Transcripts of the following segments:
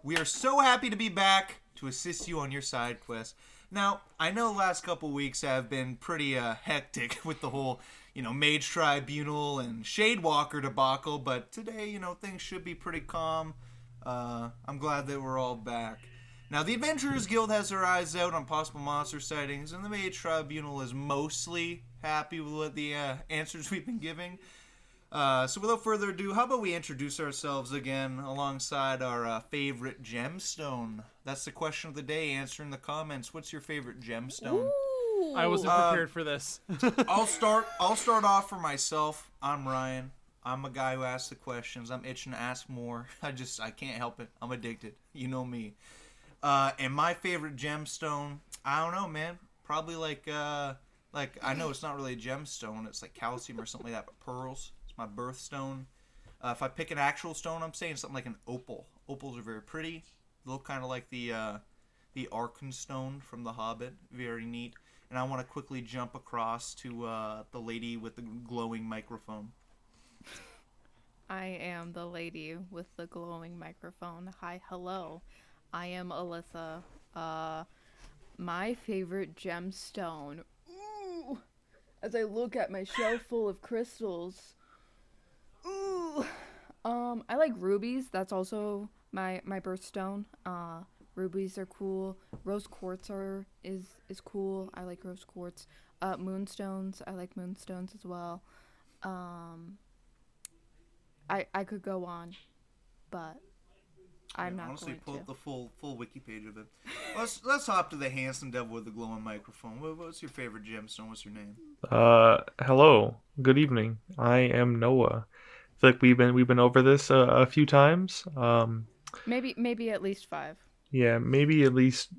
We are so happy to be back to assist you on your side quest. Now, I know the last couple weeks have been pretty hectic with the whole, Mage Tribunal and Shadewalker debacle, but today, things should be pretty calm. I'm glad that we're all back. Now, the Adventurers Guild has their eyes out on possible monster sightings, and the Mage Tribunal is mostly happy with what the answers we've been giving. So without further ado, how about we introduce ourselves again alongside our favorite gemstone? That's the question of the day. Answer in the comments. What's your favorite gemstone? Ooh. I wasn't prepared for this. I'll start off for myself. I'm Ryan. I'm a guy who asks the questions. I'm itching to ask more. I can't help it. I'm addicted. You know me. And my favorite gemstone, I don't know, man. Probably like I know it's not really a gemstone. It's like calcium or something like that, but pearls. My birthstone. If I pick an actual stone, I'm saying something like an opal. Opals are very pretty. They look kind of like the Arkenstone from The Hobbit. Very neat. And I want to quickly jump across to the lady with the glowing microphone. I am the lady with the glowing microphone. Hi, hello. I am Alyssa. My favorite gemstone. Ooh! As I look at my shelf full of crystals. Ooh. I like rubies. That's also my birthstone. Rubies are cool. Rose quartz is cool. I like rose quartz. Moonstones. I like moonstones as well. I could go on, but I'm not honestly, going pull to. up the full wiki page of it. Let's hop to the handsome devil with the glowing microphone. What's your favorite gemstone? What's your name? Hello. Good evening. I am Noah. I feel like we've been over this a few times. Maybe at least 5. Yeah, maybe at least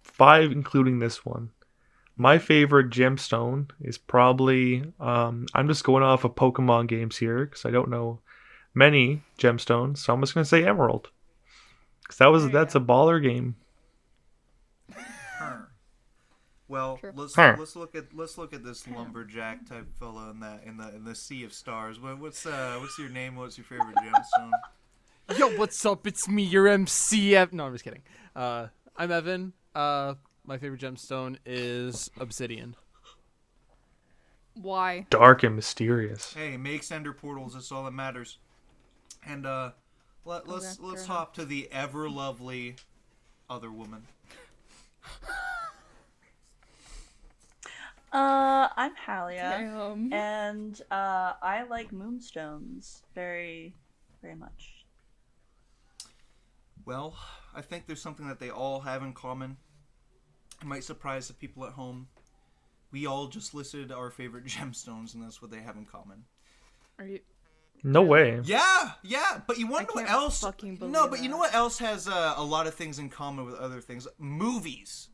5, including this one. My favorite gemstone is probably I'm just going off of Pokemon games here because I don't know many gemstones, so I'm just gonna say Emerald. Because that's a baller game. Well, True. let's look at this lumberjack type fella in the sea of stars. What's your name? What's your favorite gemstone? Yo, what's up? It's me, your MC. No, I'm just kidding. I'm Evan. My favorite gemstone is obsidian. Why? Dark and mysterious. Hey, make sender portals. That's all that matters. And let's hop to the ever lovely other woman. I'm Halia, Damn. and I like moonstones very, very much. Well, I think there's something that they all have in common. It might surprise the people at home. We all just listed our favorite gemstones, and that's what they have in common. Are you? No way. Yeah, but you want to know what else? Fucking believe No, but you that. know what else has a lot of things in common with other things? Movies,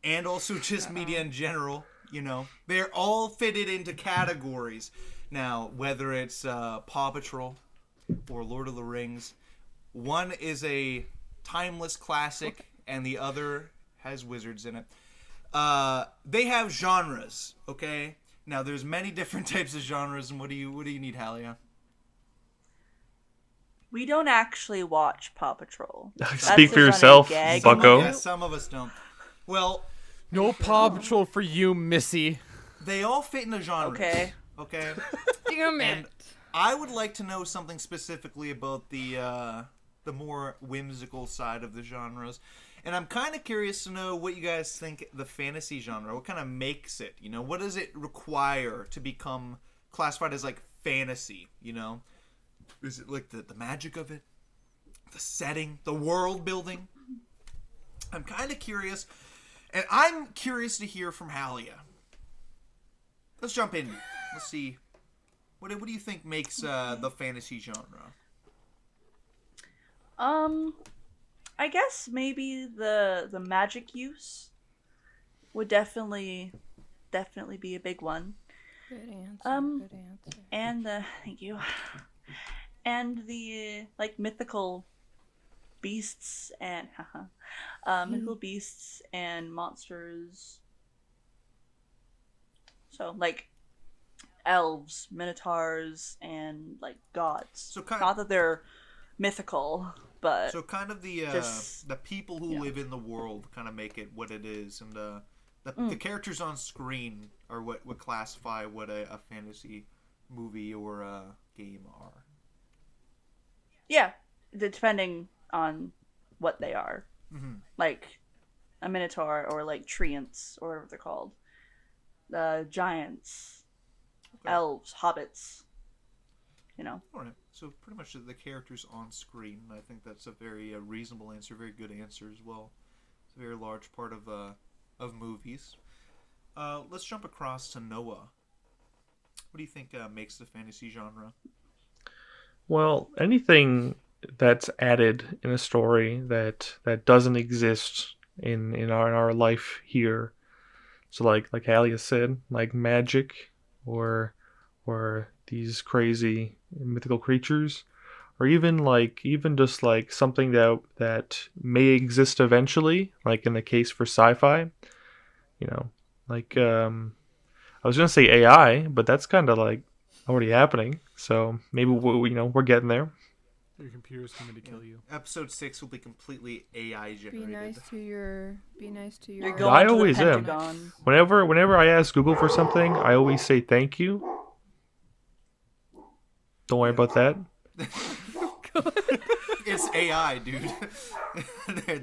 and also just media in general. They're all fitted into categories. Now, whether it's Paw Patrol or Lord of the Rings, one is a timeless classic, and the other has wizards in it. They have genres, okay? Now, there's many different types of genres, and what do you need, Halia? We don't actually watch Paw Patrol. Speak That's for a yourself, running gag. bucko. Yeah, some of us don't. Well, No Paw Patrol for you, Missy. they all fit into genres. Okay. Okay? Damn it. And I would like to know something specifically about the more whimsical side of the genres. And I'm kind of curious to know what you guys think the fantasy genre, what kind of makes it, what does it require to become classified as like fantasy, Is it like the magic of it? The setting? The world building? I'm kind of curious, and I'm curious to hear from Halia. Let's jump in. Let's see. What do you think makes the fantasy genre? I guess maybe the magic use would definitely be a big one. Good answer. Good answer. And thank you. And the mythical beasts and mythical beasts and monsters. So elves, minotaurs, and gods. So kind Not that they're mythical, but So kind of just- the people who yeah. live in the world kind of make it what it is, and the characters on screen are what would classify what a fantasy movie or a game are. yeah, depending on what they are, like a minotaur or like treants or whatever they're called, giants, Okay. elves, hobbits. You know, All right. So pretty much the characters on screen. I think that's a very reasonable answer, very good answer as well. It's a very large part of movies. Let's jump across to Noah. What do you think makes the fantasy genre? Well, anything that's added in a story that doesn't exist in our life here. So like Halia said, like magic or these crazy mythical creatures, or even just like something that may exist eventually, like in the case for sci-fi, you know, like I was gonna say AI, but that's kind of like already happening. So maybe we're getting there. Your computer's coming to kill you. Episode 6 will be completely AI Be generated. nice to your. Be nice to your. you're going I to always the am. Pentagon. Whenever I ask Google for something, I always say thank you. Don't worry about that. It's AI, dude.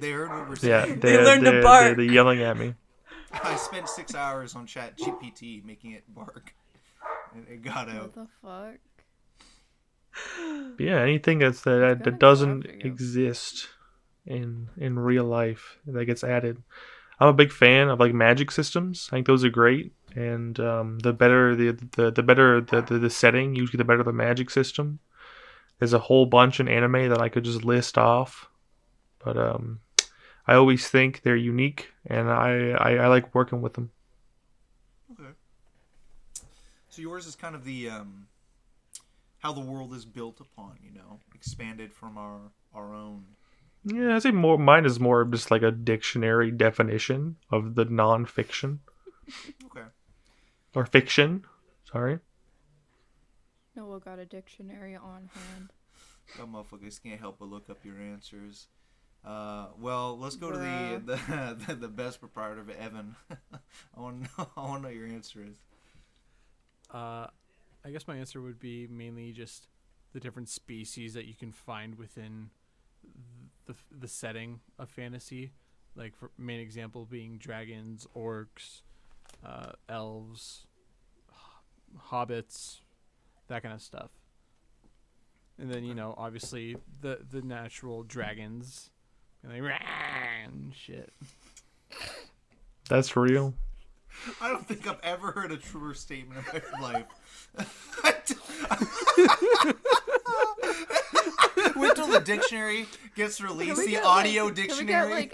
they heard what we're Yeah, saying. They learned to bark. They're yelling at me. I spent 6 hours on Chat GPT making it bark. And it got out. What the fuck? But yeah, anything that gonna go doesn't after you. exist in real life that gets added. I'm a big fan of like magic systems. I think those are great, and the better the setting, usually the better the magic system. There's a whole bunch in anime that I could just list off, but I always think they're unique, and I like working with them. Okay. So yours is kind of the how the world is built upon, expanded from our own. Yeah, I say more. Mine is more just like a dictionary definition of the non-fiction Okay. or fiction. Sorry. Noah got a dictionary on hand. That motherfuckers can't help but look up your answers. Well, let's go to the best proprietor of Evan. I want to know your answer is. I guess my answer would be mainly just the different species that you can find within the setting of fantasy. Like, for main example being dragons, orcs, elves, hobbits, that kind of stuff. And then, obviously the natural dragons and they and shit. That's real. I don't think I've ever heard a truer statement in my life. Wait till the dictionary gets released, the audio dictionary.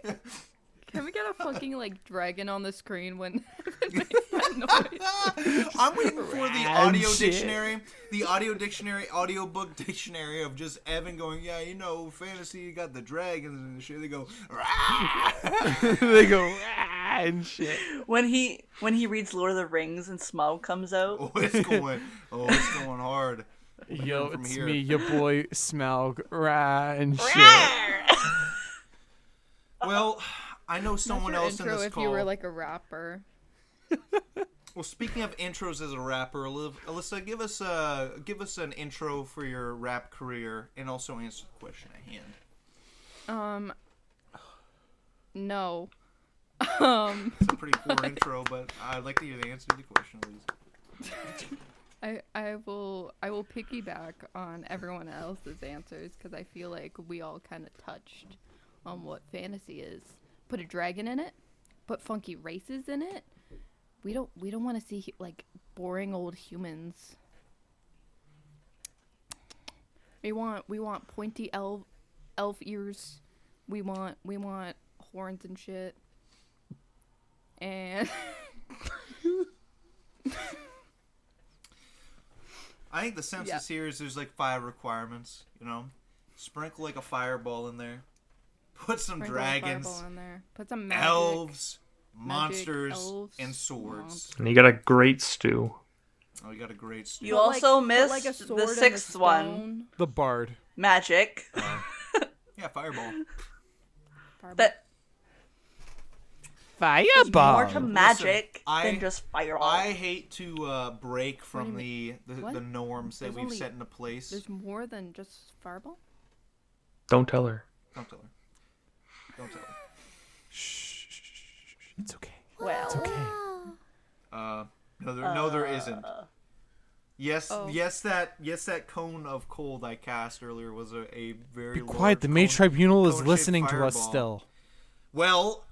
Can we get a fucking dragon on the screen when it makes that noise? I'm waiting for the audio dictionary, audiobook dictionary of just Evan going, yeah, fantasy, you got the dragons and shit. They go, They go and shit. When he reads Lord of the Rings and Smaug comes out. oh, it's going hard. Yo, from it's here. me, your boy Smaug, and shit. Well, I know someone Your else in intro this if call. you were like a rapper. Well, speaking of intros as a rapper, Alyssa, give us an intro for your rap career and also answer the question at hand. No. It's a pretty poor intro, but I'd like to hear the answer to the question, please. I will piggyback on everyone else's answers because I feel like we all kind of touched on what fantasy is. Put a dragon in it, put funky races in it. We don't want to see boring old humans. We want pointy elf ears. We want horns and shit. And I think the census here is there's 5 requirements. Sprinkle a fireball in there. Put some sprinkle a dragons, fireball in there. Put some magic. elves, Magic, monsters, elves, and swords. monsters. And you got a great stew. Oh, you got a great story. You Put, also put, missed a the sword and a 6th one. stone. The bard. Magic. Yeah, Fireball. But there's Fireball. more to magic I- than just fireball. I hate to break from do you the What? norms that There's we've only- set into place. There's more than just fireball. Don't tell her. Don't tell her. Don't tell her. Shh. It's okay. well, It's okay. No, there isn't. Yes, Oh. yes, that cone of cold I cast earlier was a very. Be large quiet. The Mage cone- Tribunal is cone-shaped listening to us fireball. still. Well,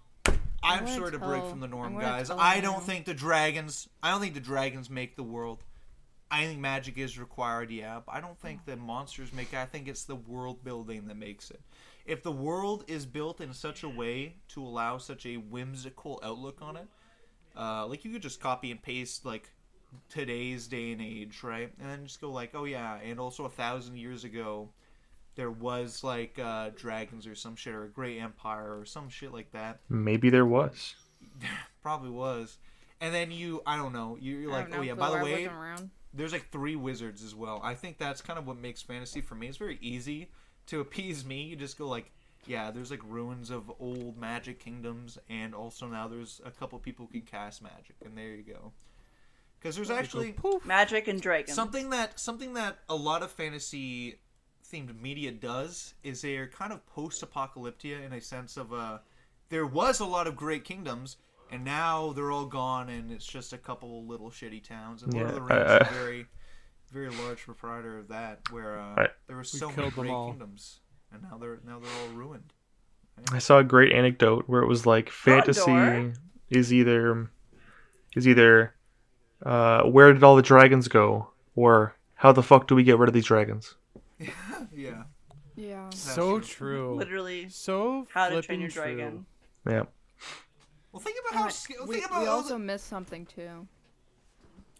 I'm gonna sorry to break tell- from the I'm norm, gonna guys. tell I him. don't think the dragons. I don't think the dragons make the world. I think magic is required, yeah, but I don't think the monsters make it. I think it's the world building that makes it. If the world is built in such a way to allow such a whimsical outlook on it, like you could just copy and paste like today's day and age, right? And then just go like, oh yeah, and also 1,000 years ago, there was like dragons or some shit, or a great empire or some shit like that. Maybe there was. Probably was. And then I don't know, you're I like, don't know, oh yeah, Blue, by the I way, wasn't around. there's like 3 wizards as well. I think that's kind of what makes fantasy for me. It's very easy to appease me. You just go like, yeah, there's like ruins of old magic kingdoms, and also now there's a couple people who can cast magic, and there you go. Because there's actually magic and dragons. something that a lot of fantasy themed media does is they're kind of post-apocalyptia in a sense of there was a lot of great kingdoms, and now they're all gone, and it's just a couple little shitty towns. And Lord of the Rings is a very, very large proprietor of that, where there were so many killed them great all. Mm-hmm. kingdoms, and now they're all ruined. I saw a great anecdote where it was like fantasy Gondor? is either where did all the dragons go, or how the fuck do we get rid of these dragons? Yeah. Yeah. So true. true. Literally, So how to flippin' train your true. dragon. Yeah. Well, think about how. We Think about also missed something too.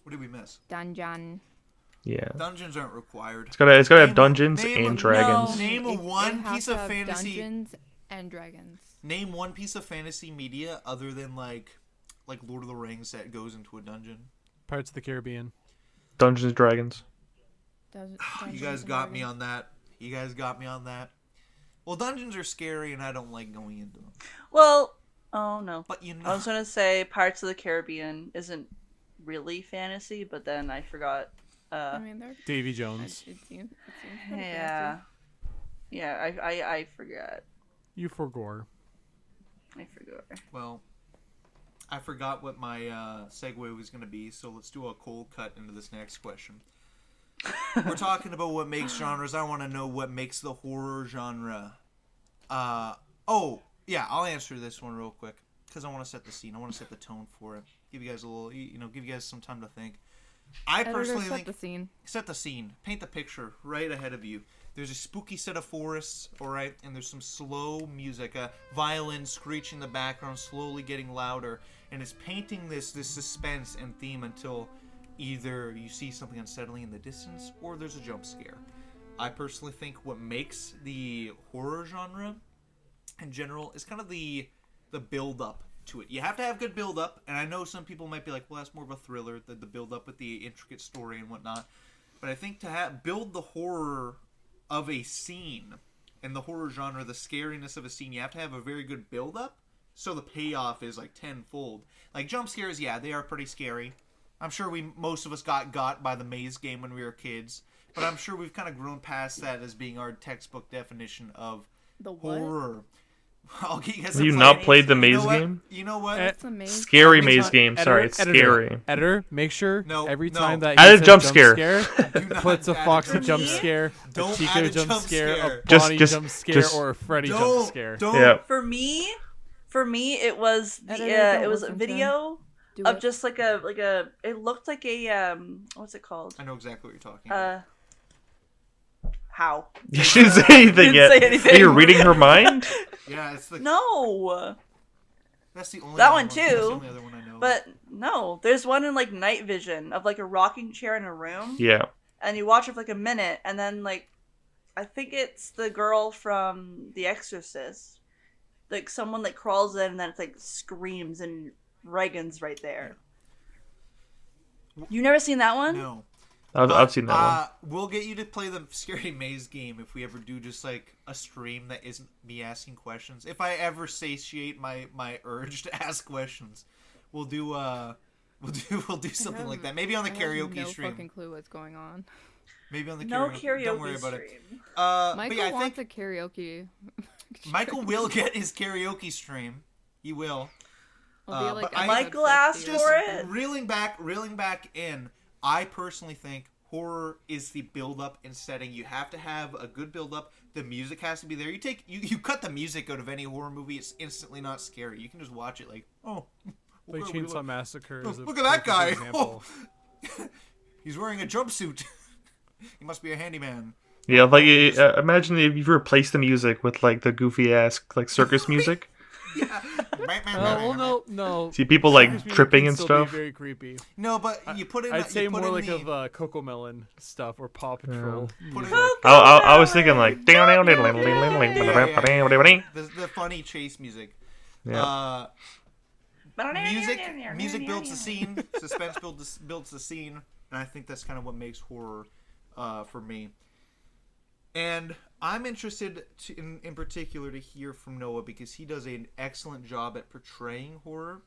what did we miss? Dungeon. Yeah. Dungeons aren't required. It's gotta have Name- dungeons name- and dragons. no. Name It one has piece to of have fantasy- Dungeons and Dragons. Name one piece of fantasy media other than like Lord of the Rings that goes into a dungeon. Pirates of the Caribbean. Dungeons and Dragons. You Dungeons guys and got me Dragons. on that. You guys got me on that. Well, dungeons are scary, and I don't like going into them. Well, oh no. But you I know, was gonna say Pirates of the Caribbean isn't really fantasy, but then I forgot. I mean, they're. Davy Jones. It seems pretty Yeah, yeah. I forgot. You forgore. I forgot. well, I forgot what my segue was going to be, so let's do a cold cut into this next question. We're talking about what makes genres. I want to know what makes the horror genre. Oh, yeah, I'll answer this one real quick because I want to set the scene. I want to set the tone for it. Give you guys a little, give you guys some time to think. I Editor, personally set think the scene. set the scene, paint the picture right ahead of you. There's a spooky set of forests, all right, and there's some slow music, a violin screeching in the background, slowly getting louder, and it's painting this suspense and theme until either you see something unsettling in the distance or there's a jump scare. I personally think what makes the horror genre in general is kind of the build up to it. You have to have good build up, and I know some people might be like, well, that's more of a thriller, the build up with the intricate story and whatnot. But I think to build the horror of a scene in the horror genre, the scariness of a scene, you have to have a very good build up, so the payoff is like tenfold. Like jump scares, yeah, they are pretty scary. I'm sure most of us got by the maze game when we were kids, but I'm sure we've kind of grown past that as being our textbook definition of The what? horror. I'll get you guys. Have you to not play- played the You maze know what? game? You know what? It's amazing. Scary Every maze time- game. Sorry, it's scary. Editor, make sure No, every no. time that Add he a says jump scare. Do not puts a add Foxy jump jump scare. scare, a Don't Chico add a jump jump scare, scare. a Just- Bonnie just- jump scare, just- or a Freddy Don't, jump scare. Don't. Yeah. For me, it was Editor, the don't it was a listen to him. video Do of it. just like a it looked like a what's it called? I know exactly what you're talking about. How? You shouldn't say anything Didn't yet. say anything. Are you reading her mind? Yeah, it's the No. that's the only That other one That's too, the only other one I know. But no, there's one in like night vision of like a rocking chair in a room, Yeah. and you watch it for like a minute, and then like, I think it's the girl from The Exorcist, like someone like crawls in and then it's like screams and Reagan's right there. You never seen that one? no, I've seen that one. We'll get you to play the Scary Maze game if we ever do just like a stream that isn't me asking questions. If I ever satiate my urge to ask questions, we'll do something like that. Maybe on the karaoke stream. No fucking clue what's going on. Maybe on the No karaoke. Don't worry about stream. it. Michael but yeah, I wants think a karaoke. Michael will get his karaoke stream. He will. Will be like but Michael asked just for it. reeling back in. I personally think horror is the build-up and setting. You have to have a good build-up. The music has to be there. You cut the music out of any horror movie, it's instantly not scary. You can just watch it like, oh. Like Chainsaw Massacre. Oh, Is a look at that guy. example. Oh. He's wearing a jumpsuit. He must be a handyman. Yeah, like imagine if you replace the music with like the goofy ass like circus music. Yeah. No. See people Circus like music tripping can and still stuff. be very creepy. No, but you put in. I'd say you put more in like the, of Coco Melon stuff or Paw Patrol. Put in I was thinking like the funny chase music. yeah. Music builds the scene. Suspense builds the scene, and I think that's kind of what makes horror for me. And I'm interested in particular to hear from Noah because he does an excellent job at portraying horror,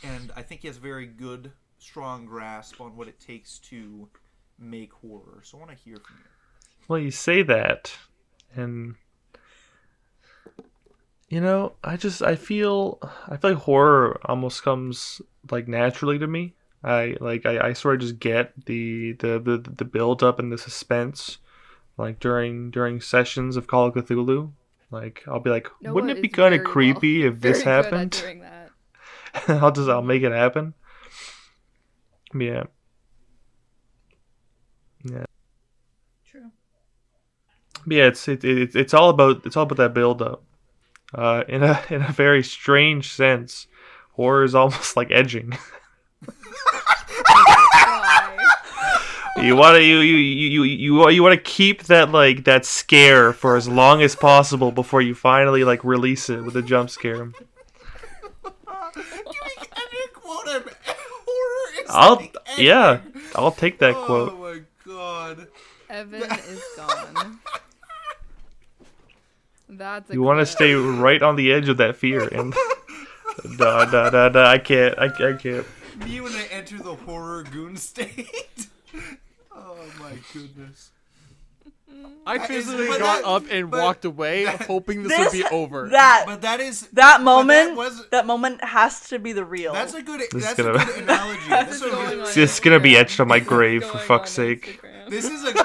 and I think he has a very good, strong grasp on what it takes to make horror. So I want to hear from you. Well, you say that, and you know, I feel like horror almost comes like naturally to me. I sort of just get the build up and the suspense, like during sessions of Call of Cthulhu. Like I'll be like, Noah wouldn't it be is kind of very creepy if this very good at happened? doing that. I'll make it happen. Yeah. Yeah. True. Yeah, it's all about that build up. In a very strange sense, horror is almost like edging. You want to keep that scare for as long as possible before you finally like release it with a jump scare. Give me any quote of horror is like edging. Yeah, I'll take that quote. Oh my god. Evan is gone. That's a You want to clip. stay right on the edge of that fear, and I can't. Me when I enter the horror goon state. Oh my goodness. I physically but got that- up and but walked away, that- hoping this would be over. But That moment, was- that moment has to be the real. that's a good This is that's a gonna- good analogy. That's a Going good- on It's just gonna be Instagram. etched on my This is grave for going fuck's on sake. Instagram. This is that's a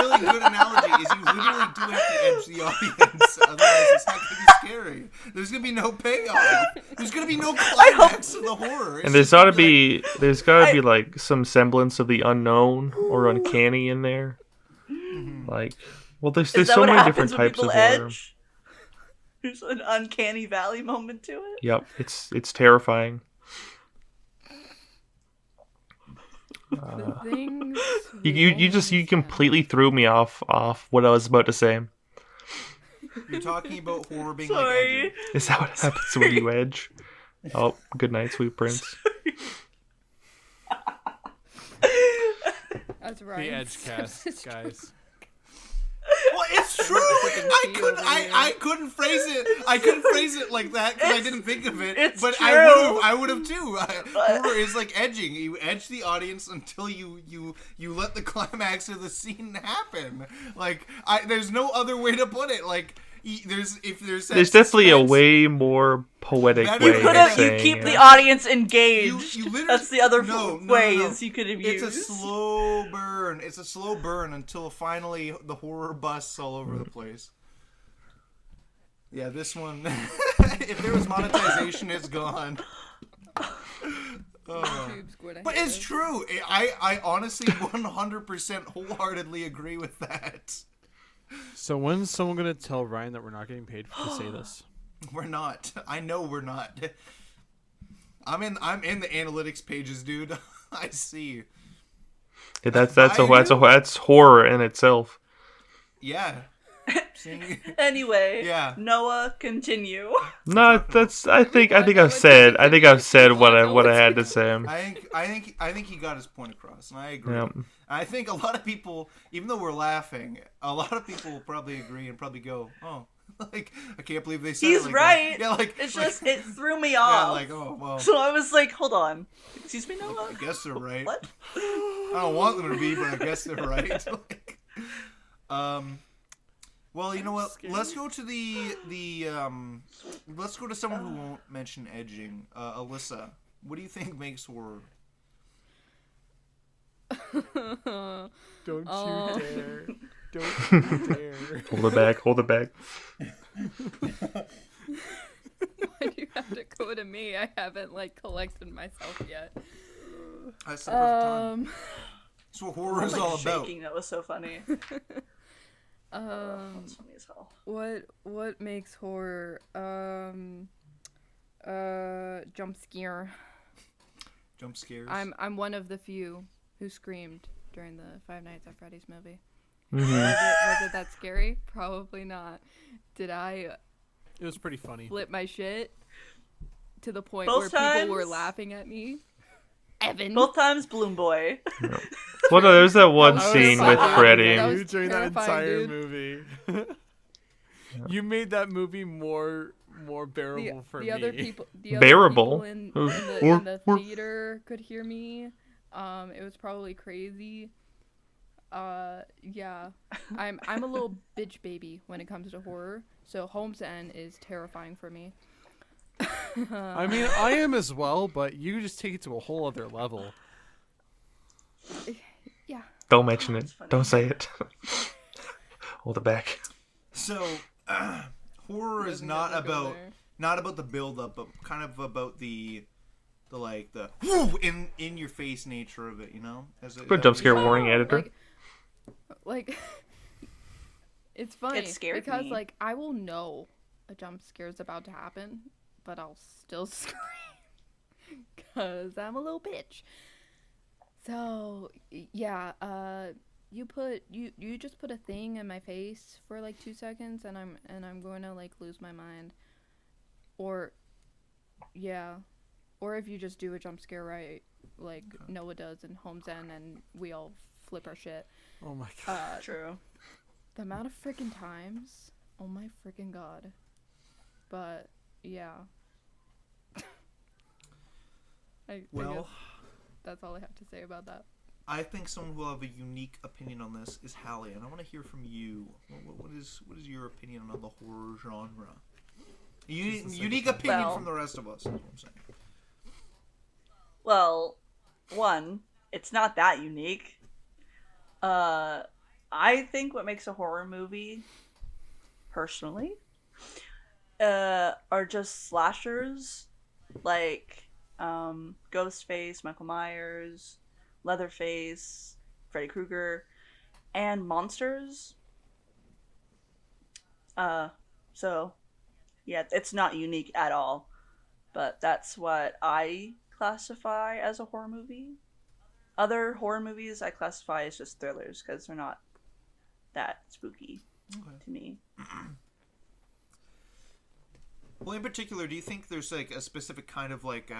really good analogy. Is you literally do have to edge the audience, otherwise it's not gonna be scary. There's gonna be no payoff. There's gonna be no climax of the horror. It's And there's just gonna gotta be like some semblance of the unknown or uncanny in there. Like, well, there's Is that so what many different happens when types people of horror. edge? There's an uncanny valley moment to it. Yep, it's terrifying. The things You completely threw me off what I was about to say. You're talking about horror being Sorry. like edging. Is that what happens when you edge? Oh, good night, sweet prince. That's The right. edge cast, guys. Well, it's true. I couldn't phrase it. I couldn't phrase it like that because I didn't think of it. It's but true. I would have too. Horror is like edging. You edge the audience until you let the climax of the scene happen. Like there's no other way to put it. Like there's that There's definitely a suspense- way more poetic That way is- of You saying keep it. the audience engaged. You literally- That's the other No, ways you could have used. It's a slow burn. It's a slow burn until finally the horror busts all over the place. Yeah, this one. If there was monetization, it's gone. YouTube's gonna But hate it's us. true. I honestly 100% wholeheartedly agree with that. So when's someone gonna tell Ryan that we're not getting paid to say this? We're not. I know we're not. I'm in the analytics pages, dude. I see. Yeah, that's horror in itself. Yeah. See? Anyway, Yeah. Noah, continue. No, that's. I think I've said what I had to say. I think he got his point across, and I agree. Yeah. I think a lot of people, even though we're laughing, a lot of people will probably agree and probably go, "Oh, like I can't believe they said He's it like right. that." Yeah, like It's like- just, it threw me yeah, off. like oh well. So I was like, hold on. Excuse me, Noah? I guess they're right. What? I don't want them to be, but I guess they're right. Like, well, you know what? Let's go to let's go to someone who won't mention edging. Alyssa, what do you think makes horror? Don't you dare. Don't you dare. Hold it back. Why do you have to go to me? I haven't like collected myself yet. That's the perfect time. That's what horror is all about. Shaking. That was so funny. That's funny as hell. What makes horror? Jump scare. Jump scares. I'm one of the few who screamed during the Five Nights at Freddy's movie. Mm-hmm. Was it that scary? Probably not. Did I It was pretty funny. flip my shit to the point Both where people were times? laughing at me? Evan. Both times, Bloom Boy. Well, no, there's that one That was scene so with funny. Freddy. That was You during that terrifying, entire dude. movie. You made that movie more bearable for me. The other people Bearable? in Or- the or- theater could hear me. It was probably crazy. Yeah. I'm a little bitch baby when it comes to horror. So Home's End is terrifying for me. I mean, I am as well, but you just take it to a whole other level. Yeah. Don't mention it. That's funny. Don't say it. Hold it back. So, horror is Doesn't not have to go about there. the build up, but kind of about the whoo, in your face nature of it. You know, Put jump scare Oh, warning editor. Like it's funny It scared because me. like I will know a jump scare is about to happen, but I'll still scream because I'm a little bitch. So yeah, you just put a thing in my face for like 2 seconds, and I'm going to like lose my mind, or yeah, or if you just do a jump scare right, like Noah does in Home's End, and we all flip our shit. Oh my god. True. The amount of freaking times, oh my freaking god. But yeah. I Well, guess that's all I have to say about that. I think someone who will have a unique opinion on this is Hallie, and I want to hear from you. What is your opinion on the horror genre? Unique opinion Well- from the rest of us. Is what I'm saying. Well, one, it's not that unique. I think what makes a horror movie, personally, are just slashers, like Ghostface, Michael Myers, Leatherface, Freddy Krueger, and monsters. So, yeah, it's not unique at all, but that's what I classify as a horror movie. Other horror movies I classify as just thrillers because they're not that spooky to me. Well, in particular, do you think there's like a specific kind of like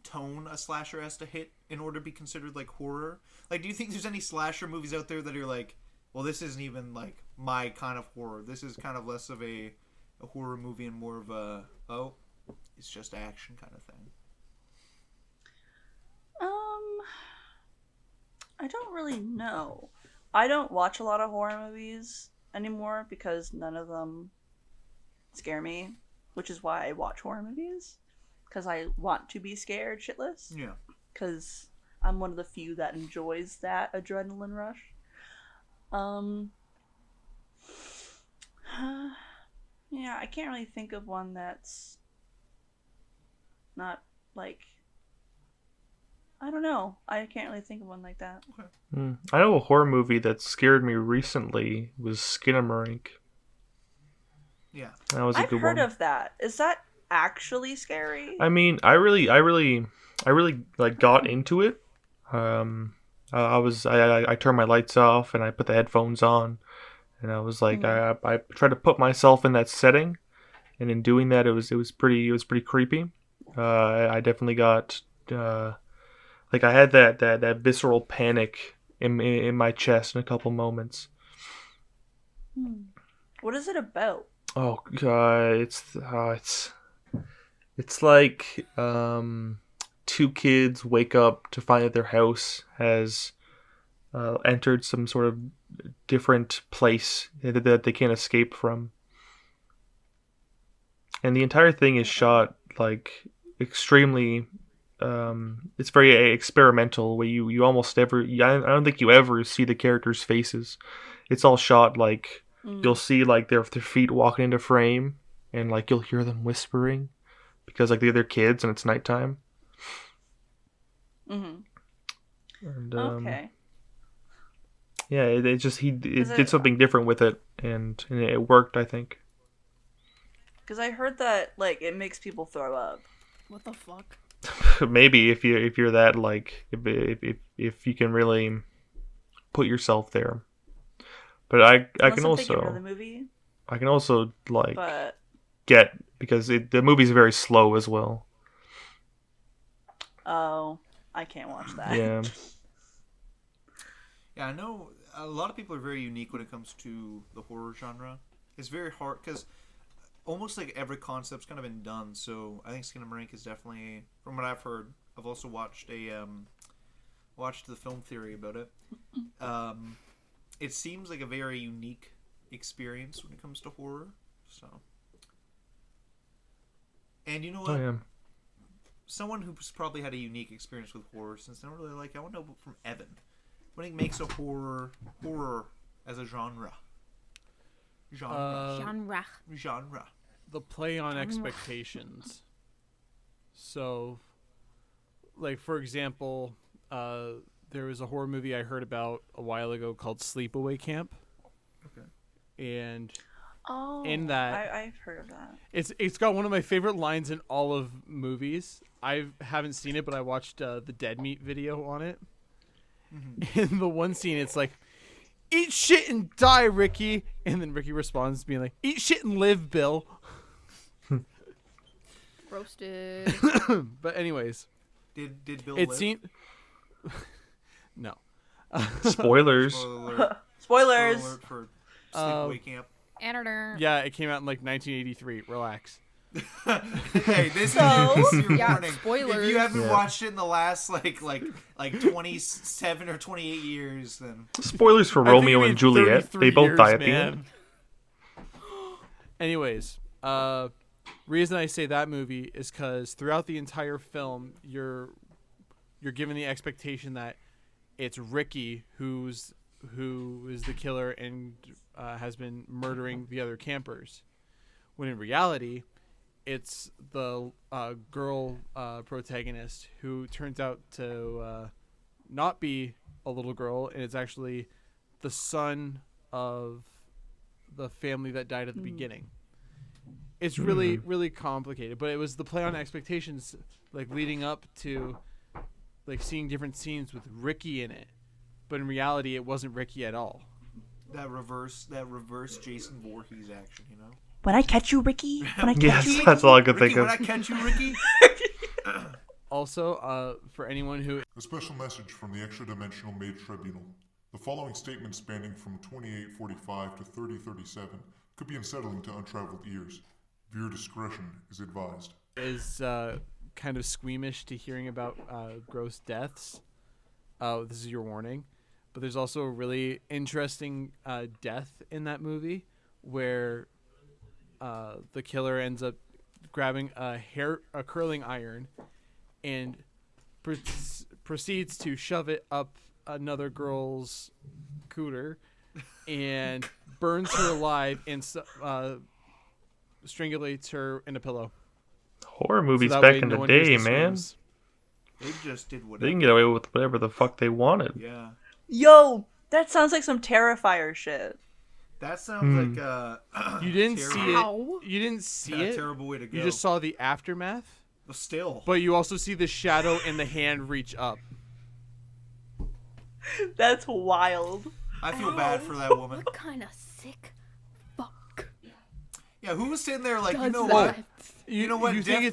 tone a slasher has to hit in order to be considered like horror? Like, do you think there's any slasher movies out there that are like, well, this isn't even like my kind of horror. This is kind of less of a horror movie and more of a, oh, it's just action kind of thing. I don't really know. I don't watch a lot of horror movies anymore because none of them scare me, which is why I watch horror movies, because I want to be scared shitless. Yeah. Because I'm one of the few that enjoys that adrenaline rush. Yeah, I can't really think of one that's not like, I don't know. I can't really think of one like that. I know a horror movie that scared me recently was Skinamarink. Yeah. That was a I've good heard one. of that. Is that actually scary? I mean, I really like got into it. I turned my lights off and I put the headphones on, and I was like, I tried to put myself in that setting, and in doing that, it was pretty creepy. I definitely got like I had that visceral panic in my chest in a couple moments. What is it about? Oh god, it's like two kids wake up to find that their house has entered some sort of different place that they can't escape from, and the entire thing is shot like extremely. It's very experimental. Where you almost never. I don't think you ever see the characters' faces. It's all shot like you'll see like their feet walking into frame, and like you'll hear them whispering because like they're kids and it's nighttime. Mm-hmm. And, Okay. Yeah, it just he Is did it- something different with it, and it worked. I think. Because I heard that like it makes people throw up. What the fuck? Maybe if you're that like if you can really put yourself there, but I Unless can I'm thinking also of the movie, I can also like but get because the movie's very slow as well. oh, I can't watch that. Yeah. Yeah, I know a lot of people are very unique when it comes to the horror genre. It's very hard because almost like every concept's kind of been done. So I think Skin and Marink is definitely, from what I've heard. I've also watched watched the film theory about it. It seems like a very unique experience when it comes to horror. So, and you know what? Oh yeah. Someone who's probably had a unique experience with horror, since I don't really like it, I want to know from Evan. What do you think makes a horror as a genre? Genre. The play on expectations. So, like for example, there was a horror movie I heard about a while ago called Sleepaway Camp. Okay. And Oh, in that, I've heard of that. it's got one of my favorite lines in all of movies. I haven't seen it, but I watched the Dead Meat video on it. Mm-hmm. In the one scene, it's like, "Eat shit and die, Ricky," and then Ricky responds being like, "Eat shit and live, Bill." Roasted. But anyways, Did Bill it live? seemed no. Spoilers. Spoiler alert. Spoilers. Spoiler alert for Sleepaway Camp. Editor. Yeah, it came out in like 1983. Relax. Hey, this So? is your Yeah, warning. spoilers. If you haven't Yeah. watched it in the last like 27 or 28 years, then Spoilers for I think Romeo you and mean Juliet. 33 They both years, die at the man. end. Anyways, reason I say that movie is because throughout the entire film, you're given the expectation that it's Ricky who is the killer and has been murdering the other campers, when in reality, it's the girl protagonist who turns out to not be a little girl, and it's actually the son of the family that died at the beginning. It's really, really complicated, but it was the play on expectations, like leading up to like seeing different scenes with Ricky in it, but in reality, it wasn't Ricky at all. that reverse Jason Voorhees action, you know. When I catch you, Ricky. When I catch Yes, you. that's all I could Ricky, think when I of. catch you, Ricky. Also, for anyone who A special message from the Extra-Dimensional Mage Tribunal. The following statements spanning from 2845 to 3037 could be unsettling to untraveled ears. Viewer discretion is advised. is kind of squeamish to hearing about gross deaths, this is your warning. But there's also a really interesting death in that movie where the killer ends up grabbing a curling iron and proceeds to shove it up another girl's cooter and burns her alive and strangulates her in a pillow. Horror So movies that back way in no the one hears day, the man. screams. They just did whatever. They can get away with whatever the fuck they wanted. Yeah, Yo, that sounds like some Terrifier shit. that sounds like You didn't see it. Ow. You didn't see a it. terrible way to go. You just saw the aftermath. But still, But you also see the shadow and the hand reach up. That's wild. I feel bad for that woman. What kind of sick fuck Yeah, who was sitting there like, does you know that? what? You know what? You think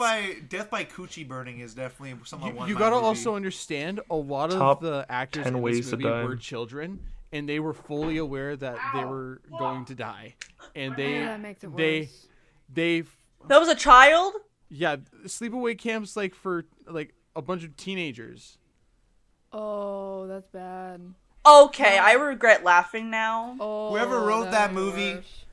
Death by coochie burning is definitely something I want. You in my gotta movie. also understand a lot Top of the actors 10 in ways this to movie die. were children, and they were fully aware that they were going to die, and Oh, that makes it they worse. they That was a child? yeah, sleepaway camps like for like a bunch of teenagers. Oh, that's bad. Okay, I regret laughing now. Oh, Whoever wrote that that'd be movie- worse.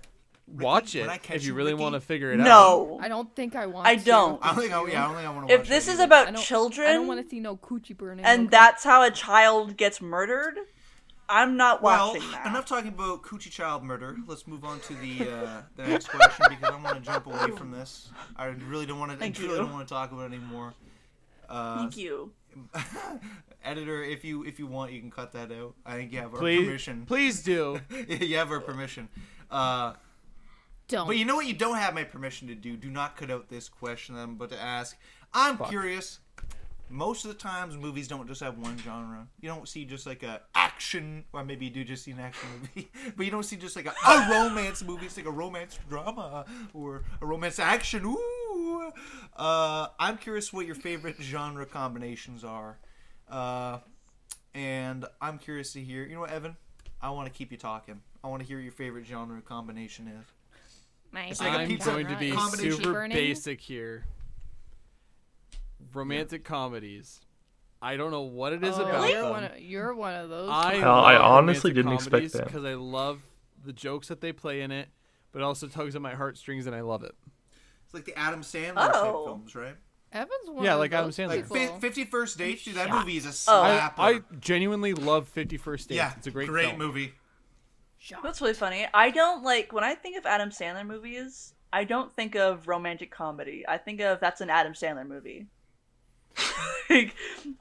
Watch when I it catch if you you, really Ricky? want to figure it out. No. I don't think I want I to. don't. I don't think I want to watch If this it is either. about I don't children want to see no coochie burning. and okay? that's how a child gets murdered, I'm not Well, watching that. enough talking about coochie child murder. Let's move on to the next question because I want to jump away from this. I really don't want to. Thank really you. don't want to talk about it anymore. Thank you. Editor, if you want, you can cut that out. I think you have our Please, permission. please do. You have our permission. Don't. But you know what you don't have my permission to do? Do not cut out this question that I'm about to ask. I'm curious. Most of the times, movies don't just have one genre. You don't see just like a action, or maybe you do just see an action movie, but you don't see just like a romance movie. It's like a romance drama or a romance action. Ooh. I'm curious what your favorite genre combinations are, and I'm curious to hear. You know what, Evan? I want to keep you talking. I want to hear what your favorite genre combination is. It's like a I'm pizza going to be combination. super Burning? basic here. Romantic comedies. I don't know what it is Oh, about them. you're one of those. I honestly didn't expect that. because I love the jokes that they play in it, but it also tugs at my heartstrings and I love it. It's like the Adam Sandler type Oh. films, right? Evan's one Yeah, of like Adam those Sandler. Like people. 50 First Dates, dude. That movie is a Oh. slapper. I genuinely love 50 First Dates. yeah, It's a great film. movie. That's really funny. I don't like when I think of Adam Sandler movies, I don't think of romantic comedy. I think of that's an Adam Sandler movie. Like,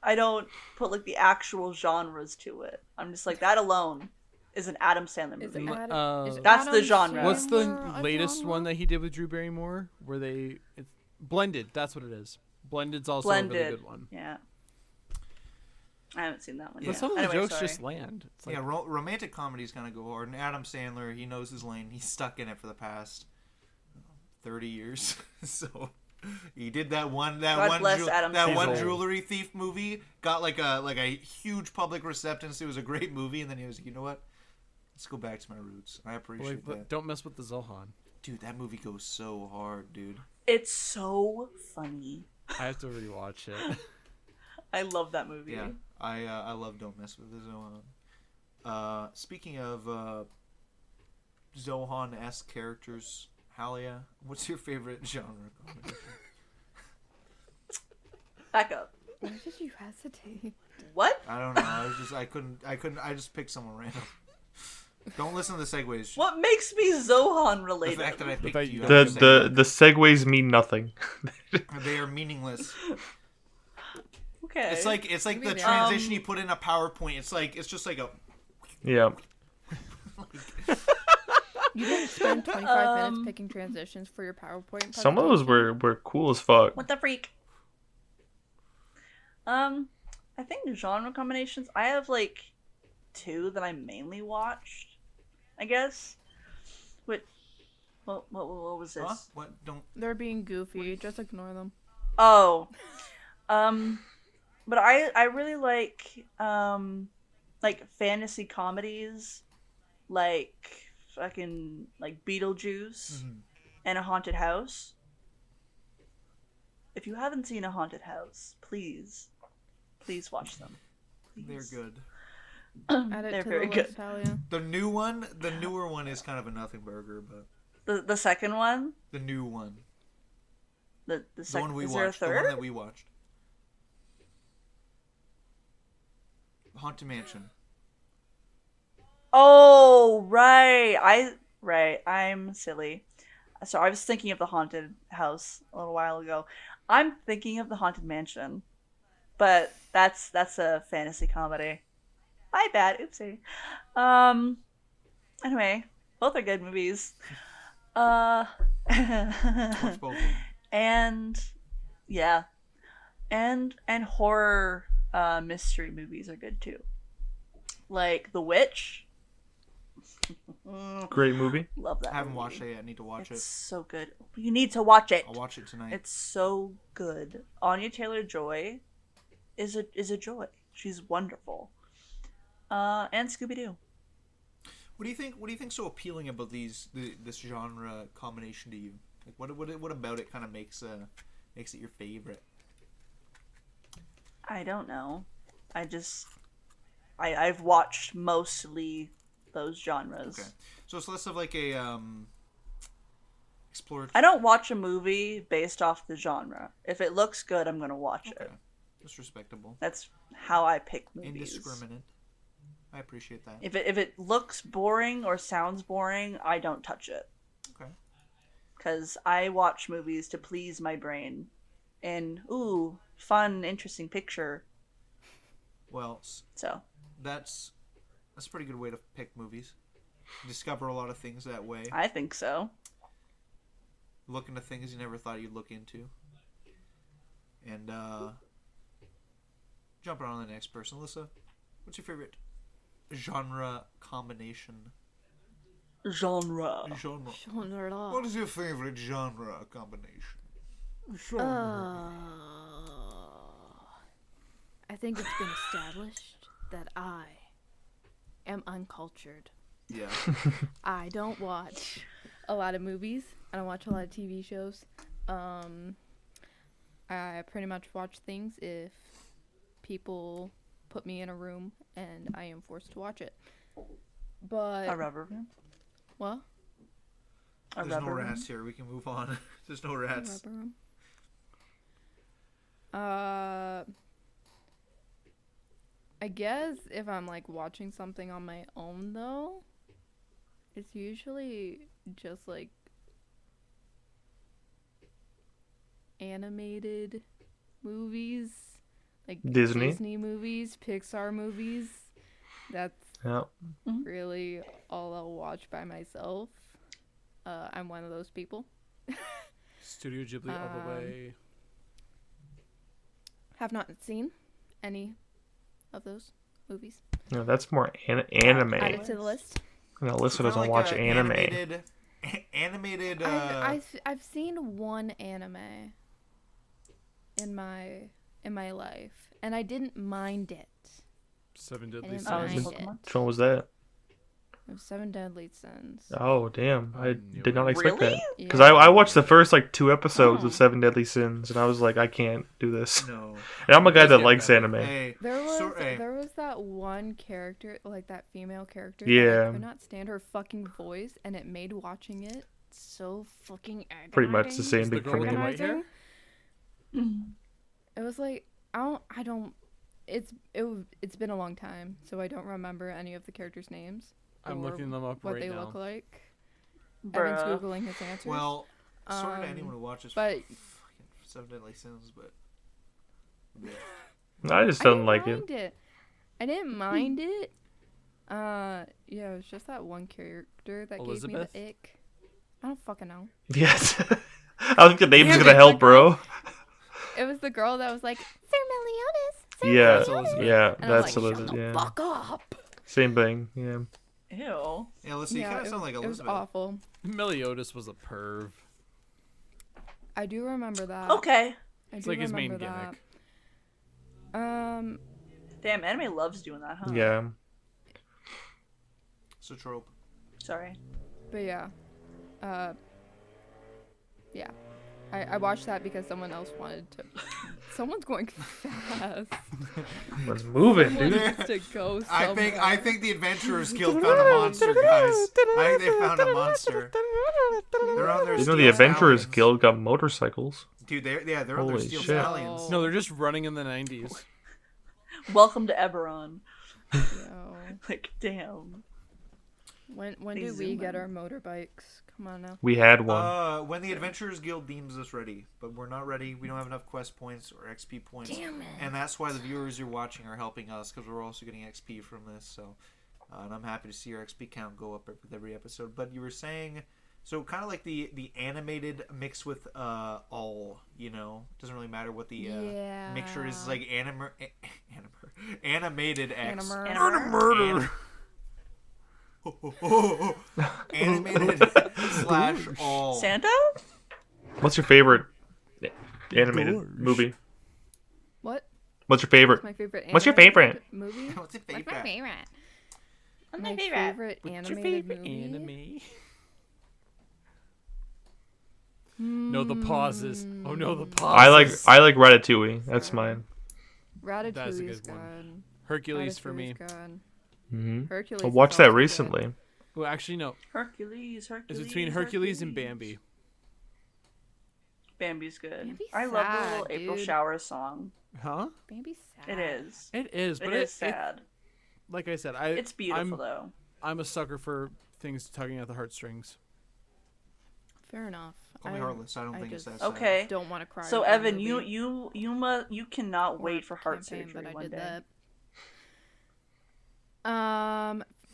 I don't put like the actual genres to it. I'm just like that alone is an Adam Sandler Is movie. Is That's the Adam genre. What's the Sandler a latest genre? one that he did with Drew Barrymore? Where it's Blended. That's what it is. Blended's also a really Blended. good one. Yeah. I haven't seen that one Yeah. But yet. some of the Anyway, jokes sorry. just land. It's like, Yeah, romantic comedies kind of go hard. And Adam Sandler, he knows his lane. He's stuck in it for the past 30 years. So he did that one God bless Adam one Sandler. jewelry thief movie. Got like a huge public acceptance. It was a great movie, and then he was like, you know what? Let's go back to my roots. I appreciate but that. don't mess with the Zohan. Dude, that movie goes so hard, dude. It's so funny. I have to rewatch it. I love that movie. Yeah, I love Don't Mess with the Zohan. Speaking of Zohan-esque characters, Halia, what's your favorite genre combination? Back up. Why did you hesitate? What? I don't know. I just picked someone random. Don't listen to the segues. What makes me Zohan The related? fact that I picked fact you. you- I'm The just saying, the segues mean nothing. they are meaningless. Okay. It's like the Maybe they are. transition you put in a PowerPoint. It's just like a. Yeah. You didn't spend 25 minutes picking transitions for your PowerPoint. Some of those presentation? were cool as fuck. What the freak? I think genre combinations. I have like two that I mainly watched. I guess. What was this? Huh? What? Don't. They're being goofy. Just ignore them. Oh, but I really like fantasy comedies, like fucking like Beetlejuice Mhm. and A Haunted House. If you haven't seen A Haunted House, please watch them. They're Please. good. Add it They're to very the good. list, Talia. The newer one is kind of a nothing burger, but The second one, the new one, the the second. one we Is there a watched, the one third? that we watched, Haunted Mansion. Oh, right. I'm silly. So I was thinking of the Haunted House a little while ago. I'm thinking of the Haunted Mansion, but that's a fantasy comedy. My bad. Oopsie. Anyway, both are good movies. Watch both of them. And yeah, and horror mystery movies are good too. Like The Witch. Great movie. Love that. I haven't movie. watched it yet. I need to watch It's it. so good. You need to watch it. I'll watch it tonight. It's so good. Anya Taylor-Joy is a joy. She's wonderful. And Scooby-Doo. What do you think? What do you think so appealing about this genre combination to you? Like, what about it kind of makes it your favorite? I don't know. I've watched mostly those genres. Okay, so it's less of like a exploratory. I don't watch a movie based off the genre. If it looks good, I'm gonna watch Okay, it. that's respectable. That's how I pick movies. Indiscriminate. I appreciate that. If it looks boring or sounds boring, I don't touch it. Okay. Because I watch movies to please my brain. And, ooh, fun, interesting picture. Well, So, that's a pretty good way to pick movies. Discover a lot of things that way. I think so. Look into things you never thought you'd look into. And jumping on to the next person, Alyssa. What's your favorite genre combination? Genre. Genre. What is your favorite genre combination? I think it's been established that I am uncultured. Yeah. I don't watch a lot of movies. I don't watch a lot of TV shows. I pretty much watch things if people put me in a room and I am forced to watch it. But A rubber room? what? A There's no rubber room? rats here. We can move on. There's no rats. Rubber room. I guess if I'm like watching something on my own though, it's usually just like animated movies, like Disney movies, Pixar movies. That's Yeah. really all I'll watch by myself. I'm one of those people. Studio Ghibli all the way. Have not seen any of those movies. No, that's more anime. Add it to the list. And Alyssa Kinda doesn't like watch a anime. Animated. I've seen one anime in my life, and I didn't mind it. Seven I Deadly didn't Oh, Sins. mind it. Pokemon? Which one was that? It was Seven Deadly Sins. Oh, damn. I knew did not it. expect Really? that. Yeah. Because I watched the first, 2 episodes Oh. of Seven Deadly Sins, and I was like, I can't do this. No. And I'm a guy Does that get likes better. anime. Hey. There hey. was that one character, like that female character. Yeah. That I could not stand her fucking voice, and it made watching it so fucking agonizing. Pretty much the same It's the thing girl for with me. the white hair? It was like I don't. It's been a long time, so I don't remember any of the characters' names. I'm or looking them up what right they now. look like. Evan's Bruh. googling his answers. Well, sorry to Um, anyone who watches but- fucking Seven Deadly Sins, but I just I don't didn't like it. mind it. I didn't mind it. Yeah, it was just that one character that Elizabeth? gave me the ick. I don't fucking know. Yes. I think the name's Damn gonna it, help, like, bro. It was the girl that was like, Sir Meliodas. Sir Yeah, That's Elizabeth. yeah, And I was that's like, Elizabeth. shut the Yeah, fuck up. same thing. Yeah, Ew. yeah, listen, you kind of sound like it was Elizabeth. awful. Meliodas was a perv. I do remember that. Okay. I It's do like his remember main that. gimmick. Damn, anime loves doing that, huh? yeah. It's a trope. Sorry. But yeah. Yeah. I watched that because someone else wanted to. Someone's going fast. Let's move it, Someone dude. needs to go somewhere. I think the Adventurers Guild found a monster, guys. I think they found a monster. They're on their You know, steel the Adventurers stallions. Guild got motorcycles. Dude, they're on their Holy steel shit. stallions. No, they're just running in the 90s. Welcome to Eberron. Yo. Like, damn. When They do we zoom get in. our motorbikes? Come on now. We had one. When the Adventurers Guild deems us ready, but we're not ready. We don't have enough quest points or XP points, Damn it. and that's why the viewers you're watching are helping us because we're also getting XP from this. So, and I'm happy to see our XP count go up with every episode. But you were saying, so kind of like the animated mixed with all, doesn't really matter what the Yeah. mixture is. It's like animated X. Animer. Animer. An- Animated slash all. Santa? What's your favorite animated movie? What? What's your favorite? My favorite. What's your animated favorite? movie? What's your What's my favorite? favorite? What's My my favorite? favorite What's your animated favorite movie. anime? No, the pauses. Oh no, the pauses. I like Ratatouille. That's mine. Ratatouille That's a is good one. good. Hercules for me. Ratatouille's good. Mm-hmm. Hercules. I is watched that also good. recently. Well, actually, no. Hercules. It's between Hercules and Bambi. Bambi's good. Bambi's I love the sad, little April dude. shower song. Huh? Bambi's sad. It is. It is, but It is sad. like I said, It's beautiful though. I'm a sucker for things tugging at the heartstrings. Fair enough. Call me heartless. I don't think it's just that sad. Okay. don't want to cry. So over a Evan, movie you cannot or wait for heart campaign, surgery but I one did day. that.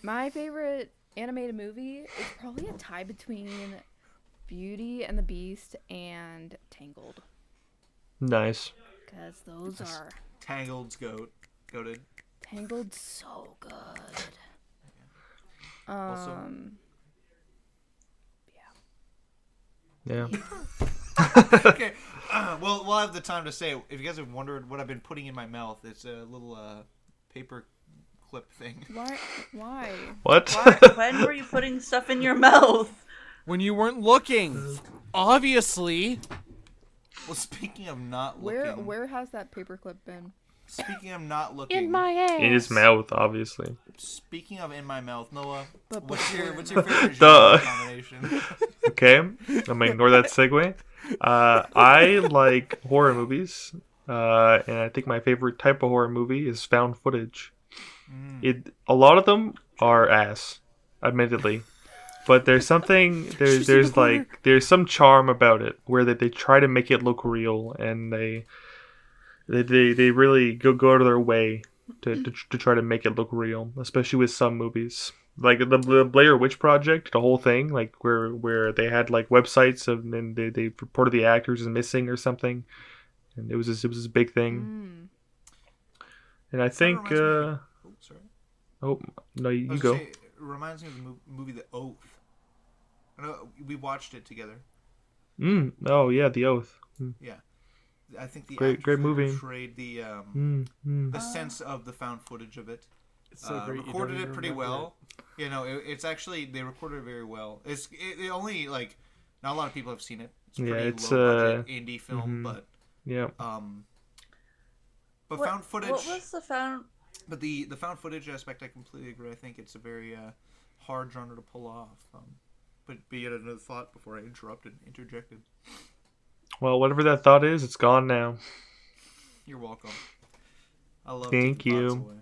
My favorite animated movie is probably a tie between Beauty and the Beast and Tangled, Nice. because those are Tangled's goated. Tangled so good. Also- Yeah. Okay. Well, we'll have the time to say. If you guys have wondered what I've been putting in my mouth, it's a little paper clip thing. Why? Why? What? When were you putting stuff in your mouth? When you weren't looking, obviously. Well, speaking of not looking. Where has that paperclip been? Speaking of not looking. ass. In his mouth, obviously. Speaking of in my mouth, Noah. But What's your before- favorite Duh. genre combination? Okay, I'm gonna ignore that segue. I like horror movies, and I think my favorite type of horror movie is found footage. A lot of them are ass, admittedly, but there's something there's some charm about it where they try to make it look real, and they really go out of their way to try to make it look real, especially with some movies. Like the Blair Witch Project, the whole thing, like where they had like websites and they reported the actors as missing or something, and it was this big thing. And I think, sorry. oh no, I you was go. gonna say, it reminds me of the movie The Oath. I know we watched it together. Oh yeah, The Oath. Yeah, I think the Great actors movie. portrayed the sense of the found footage of it. It's so great. you don't Recorded even it pretty remember well. You know, it's actually they recorded it very well. It only like not a lot of people have seen it. It's Yeah, pretty it's, low budget indie film, but Yeah. but What- found footage. What was the found? But the found footage aspect, I completely agree. I think it's a very hard genre to pull off. But yet another thought before I interjected. Well, whatever that thought is, it's gone now. You're welcome. I love Thank taking thoughts you. away.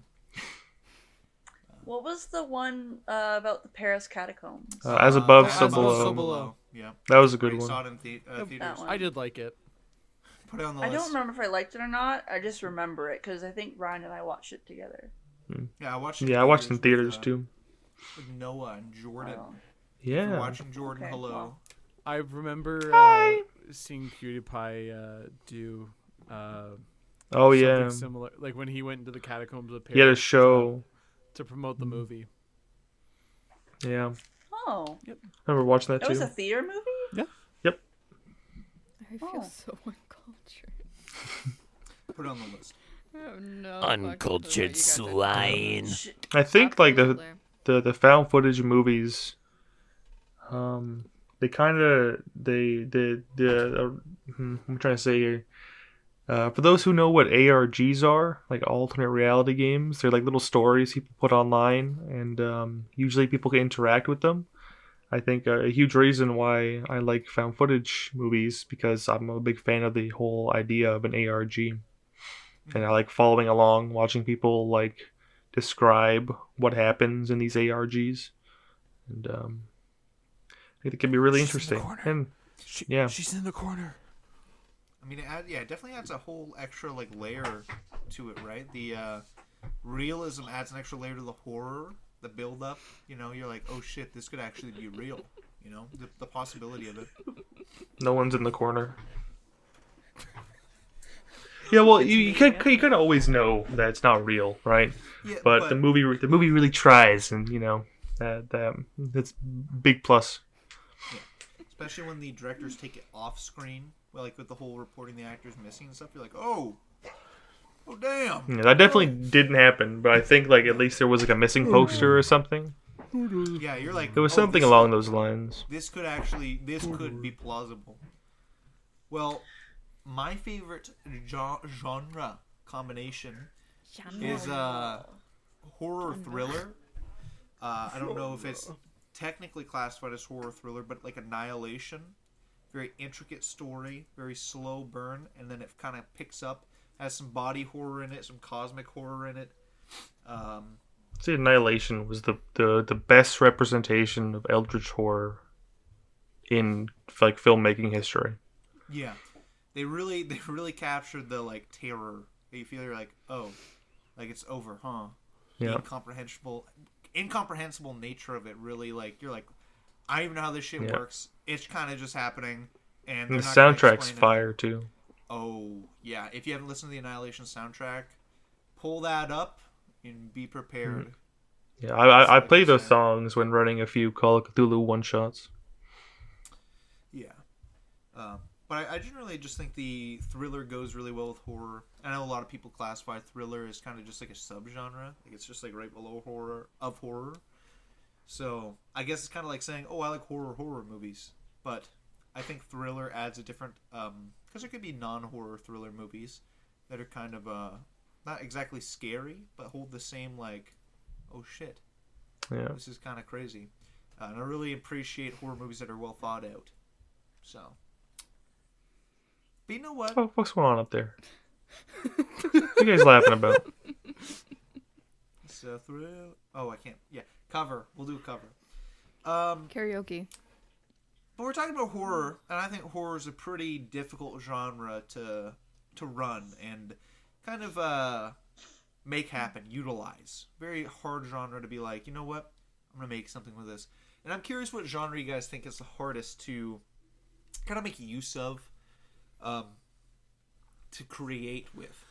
What was the one about the Paris catacombs? As above, As so Above, below. Below. Yeah. That was a Where good you one. saw it in theaters. That one. I did like it. Put it on the I list. don't remember if I liked it or not. I just remember it because I think Ryan and I watched it together. Yeah, I watched it. Yeah, I watched in theaters with, too. With Noah and Jordan. Oh. If you're Yeah. watching Jordan, Okay, hello. well. I remember seeing PewDiePie do Oh something yeah. similar, like when he went into the catacombs of Paris. He had a show. to promote the movie. Yeah. Oh, I remember watching that that was too. a theater movie? I feel Oh. so uncultured. Put it on the list. I have no fucking clue what Uncultured you guys are swine. I think like Absolutely. the found footage movies, they kind of I'm trying to say here. For those who know what ARGs are, like alternate reality games, they're like little stories people put online, and usually people can interact with them. I think a huge reason why I like found footage movies because I'm a big fan of the whole idea of an ARG, and I like following along, watching people like describe what happens in these ARGs, and I think it can be really She's in the interesting. corner. And Yeah, she's in the corner. I mean, it definitely adds a whole extra like layer to it, right? The realism adds an extra layer to the horror, the build up. You know, you're like, oh shit, this could actually be real. You know, the possibility of it. no one's in the corner. Yeah, well, you kind of always know that it's not real, right? Yeah, But the movie really tries, and you know, That's big plus. Especially when the directors take it off screen, like with the whole reporting the actors missing and stuff. You're like, oh damn. Yeah, that definitely didn't happen, but I think like at least there was like a missing poster or something. Yeah, you're like, There was oh, something along those lines. This could be plausible. Well, my favorite genre combination is horror thriller. I don't know if it's technically classified as horror thriller, but like Annihilation. Very intricate story, very slow burn, and then it kind of picks up, has some body horror in it, some cosmic horror in it. See, Annihilation was the best representation of eldritch horror in like filmmaking history. Yeah, they really captured the like terror that you feel. You're like, oh, like it's over, huh? Yeah. Incomprehensible nature of it. Really, like you're like, I don't even know how this shit works. It's kind of just happening, and the not gonna soundtrack's explain it. fire too. Oh yeah, if you haven't listened to the Annihilation soundtrack, pull that up and be prepared. Yeah, I play those songs when running a few Call of Cthulhu one shots. Yeah. But I generally just think the thriller goes really well with horror. I know a lot of people classify thriller as kind of just like a subgenre. Like it's just like right below horror. So I guess it's kind of like saying, oh, I like horror movies. But I think thriller adds a different... because there could be non-horror thriller movies that are kind of not exactly scary, but hold the same like, oh shit, this is kind of crazy. And I really appreciate horror movies that are well thought out. So... But you know what? Oh, what's going on up there? What are you guys laughing about? It's a thrill. Oh, I can't. Yeah, cover. We'll do a cover. Karaoke. But we're talking about horror, and I think horror is a pretty difficult genre to run and kind of make happen, utilize. Very hard genre to be like, you know what? I'm gonna make something with this. And I'm curious what genre you guys think is the hardest to kind of make use of. To create with,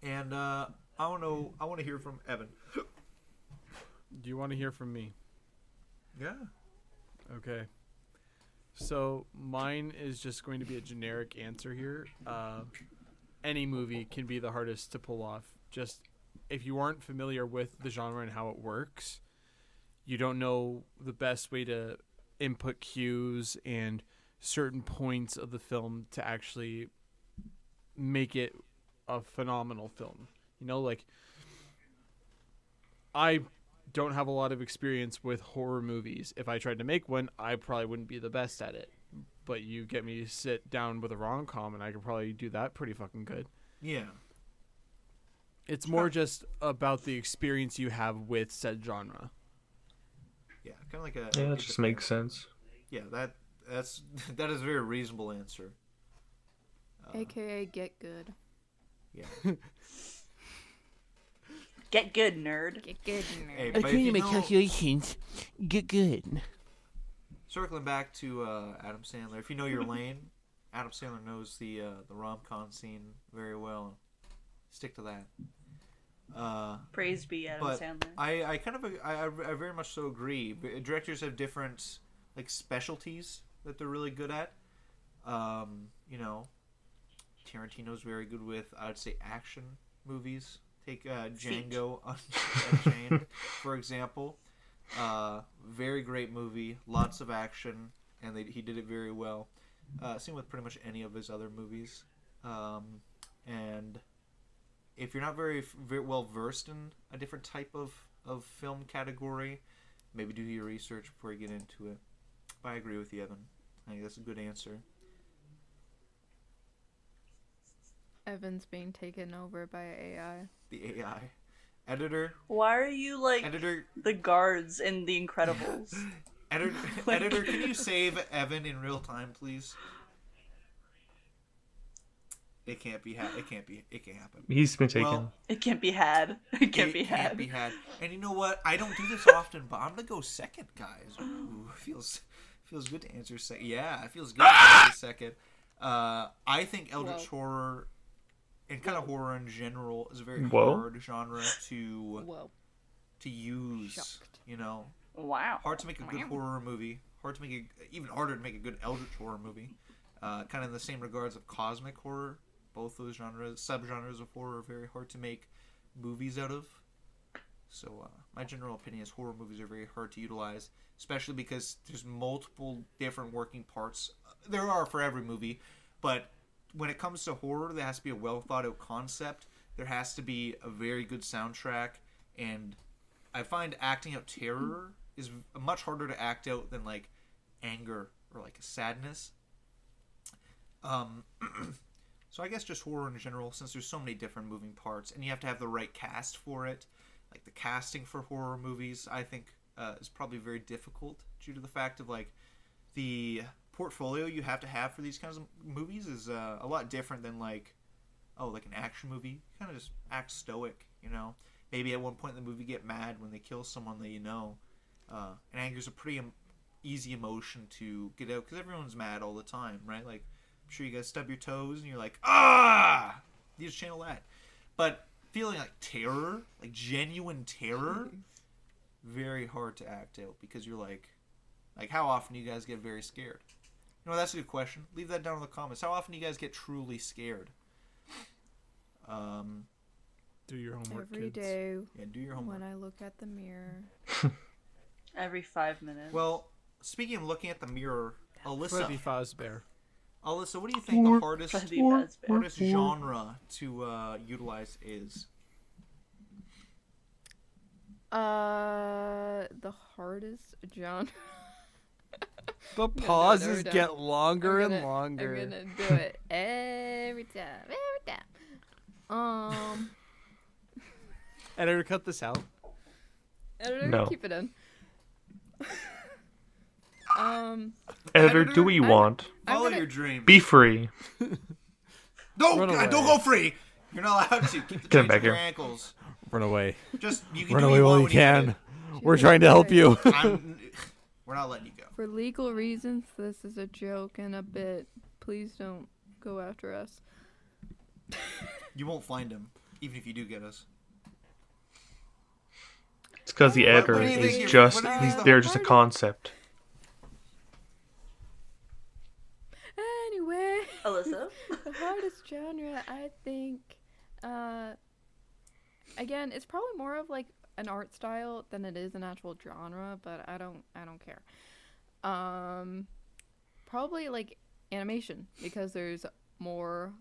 and I want to hear from Evan. Do you want to hear from me? Yeah. Okay. So mine is just going to be a generic answer here. Any movie can be the hardest to pull off. Just if you aren't familiar with the genre and how it works, you don't know the best way to input cues and certain points of the film to actually make it a phenomenal film. You know, like, I don't have a lot of experience with horror movies. If I tried to make one, I probably wouldn't be the best at it. But you get me to sit down with a rom-com and I could probably do that pretty fucking good. Yeah. It's more just about the experience you have with said genre. Yeah, kind of like a... Yeah, that just makes sense. Yeah, that is a very reasonable answer. AKA get good. Yeah. Get good, nerd. Get good, nerd. Hey, but if you know, calculations. Get good. circling back to Adam Sandler, if you know your lane, Adam Sandler knows the rom-com scene very well. Stick to that. Praise be Adam But Sandler. I very much so agree. Directors have different like specialties that they're really good at. You know, Tarantino's very good with, I'd say, action movies. Take Django Unchained, for example. Very great movie, lots of action, and he did it very well. Same with pretty much any of his other movies. And if you're not very well versed in a different type of film category, maybe do your research before you get into it. But I agree with you, Evan. I think that's a good answer. Evan's being taken over by AI. The AI. Editor. Why are you like Editor. the guards in The Incredibles? Editor, can you save Evan in real time, please? It can't be. It can't happen. He's been taken. Well, It can't be had. It can't be had. Can't be had. And you know what? I don't do this often, but I'm gonna go second, guys. Ooh, feels good to answer second. Yeah, it feels good to answer second. I think eldritch horror and kind of horror in general is a very hard genre to use. Shocked. You know, Wow. hard to make a good horror movie. Hard to make even harder to make a good eldritch horror movie. Kind of in the same regards of cosmic horror. Both those subgenres of horror are very hard to make movies out of. So my general opinion is horror movies are very hard to utilize, especially because there's multiple different working parts. There are for every movie, but when it comes to horror, there has to be a well thought out concept. There has to be a very good soundtrack, and I find acting out terror is much harder to act out than like anger or like sadness. So I guess just horror in general, since there's so many different moving parts, and you have to have the right cast for it. Like the casting for horror movies, I think is probably very difficult due to the fact of like the portfolio you have to have for these kinds of movies is a lot different than like an action movie. You kind of just act stoic, you know. Maybe at one point in the movie get mad when they kill someone that you know. And anger is a pretty easy emotion to get out because everyone's mad all the time, right? Like I'm sure you guys stub your toes and you're like, ah! You just channel that. But feeling like terror, like genuine terror, very hard to act out because you're like how often do you guys get very scared? You know, that's a good question. Leave that down in the comments. How often do you guys get truly scared? Do your homework, Every kids. day Yeah, do your homework. when I look at the mirror. Every 5 minutes. Well, speaking of looking at the mirror, Freddy Alyssa, Fazbear. what do you think the hardest Freddy Fazbear. genre to utilize is? The hardest genre. The do it pauses every time. get longer I'm and gonna- longer. I'm gonna do it every time. Editor, cut this out. Editor, No. keep it in. Editor, do what you want. Follow gonna- your dreams. Be free. No, Run God, away. don't go free. You're not allowed to. Keep the Get him chains back on your here. ankles. Run away. Just you can Run do what away you while want you when you can. get We're trying to help you. it. We're not letting you go. For legal reasons, this is a joke and a bit. Please don't go after us. You won't find him, even if you do get us. It's because the What editor do you think is you- just what do you he's think there the just a hardest- concept. Anyway, Alyssa? the hardest genre, I think, again, it's probably more of like an art style than it is an actual genre, but I don't care. Probably like animation, because there's more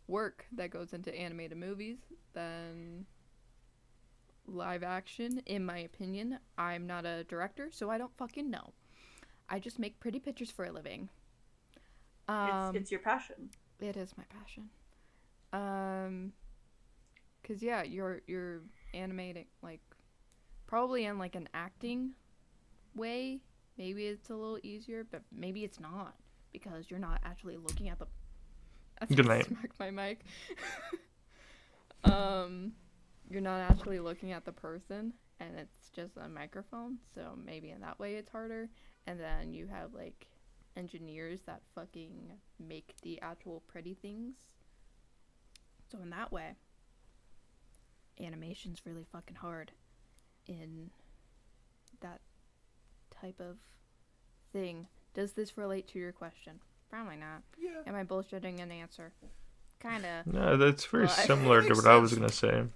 work that goes into animated movies than live action, in my opinion. I'm not a director, so I don't fucking know. I just make pretty pictures for a living. It's your passion. It is my passion. 'Cause yeah, you're animating like probably in like an acting way. Maybe it's a little easier, but maybe it's not because you're not actually looking at the. I Good night. Smacked my mic. You're not actually looking at the person, and it's just a microphone. So maybe in that way it's harder. And then you have like engineers that fucking make the actual pretty things. So in that way, animation's really fucking hard in that type of thing. Does this relate to your question? Probably not. Yeah. Am I bullshitting an answer? Kinda. No, that's very Well, I- similar to Makes what I was sense. gonna say.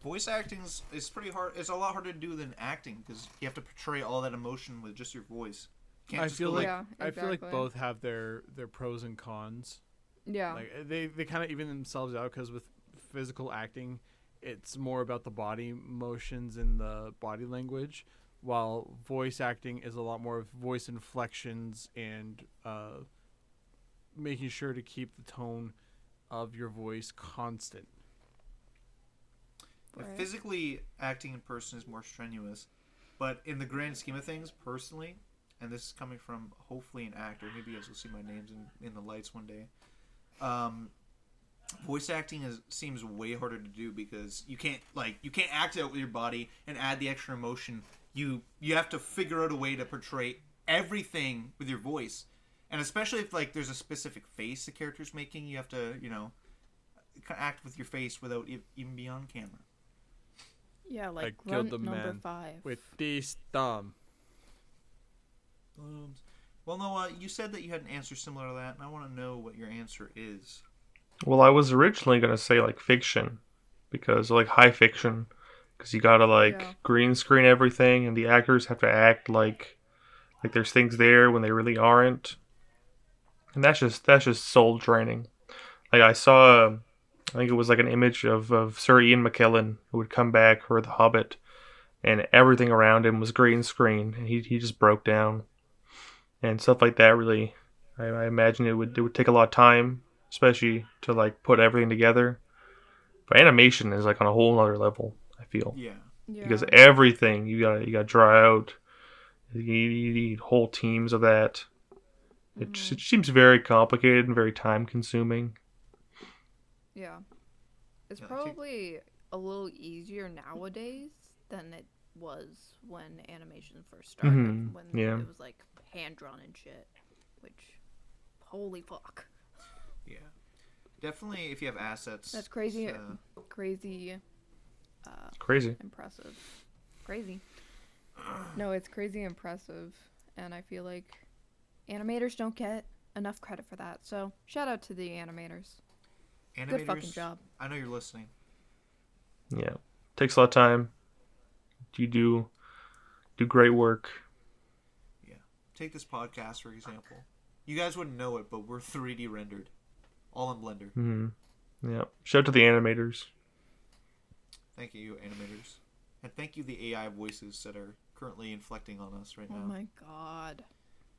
Voice acting is pretty hard. It's a lot harder to do than acting because you have to portray all that emotion with just your voice. You can't I just feel go like Yeah, I feel like exactly. both have their pros and cons. Yeah. Like they kind of even themselves out because with physical acting, it's more about the body motions and the body language, while voice acting is a lot more of voice inflections and making sure to keep the tone of your voice constant. Yeah, Right. physically acting in person is more strenuous, but in the grand scheme of things, personally, and this is coming from hopefully an actor, maybe you guys will see my names in the lights one day. Voice acting seems way harder to do because you can't act out with your body and add the extra emotion. You have to figure out a way to portray everything with your voice, and especially if like there's a specific face the character's making, you have to kind of act with your face without even being on camera. Yeah, I like killed grunt the number man 5. with this thumb. Well, Noah, you said that you had an answer similar to that, and I want to know what your answer is. Well, I was originally gonna say like fiction, because like high fiction, because you gotta like Yeah. green screen everything, and the actors have to act like there's things there when they really aren't, and that's just soul draining. Like I saw, I think it was like an image of Sir Ian McKellen who would come back for The Hobbit, and everything around him was green screen, and he just broke down, and stuff like that. Really, I imagine it would take a lot of time, especially to like put everything together. But animation is like on a whole other level, I feel, Yeah. Yeah. because everything you got to draw out. You need whole teams of that. It seems very complicated and very time consuming. Yeah. It's Yeah, I think- probably a little easier nowadays than it was when animation first started. Mhm, When yeah. it was like hand drawn and shit. Which, holy fuck. Yeah. Definitely, if you have assets. That's crazy. it's, Crazy. Crazy. Impressive. Crazy. No, it's crazy impressive. And I feel like animators don't get enough credit for that. So, shout out to the animators. animators, Good fucking job. I know you're listening. Yeah, takes a lot of time. You do great work. Take this podcast, for example. You guys wouldn't know it, but we're 3D rendered. All in Blender. Hmm. Yeah. Shout out to the animators. Thank you, animators. And thank you, the AI voices that are currently inflecting on us right Oh now. my god.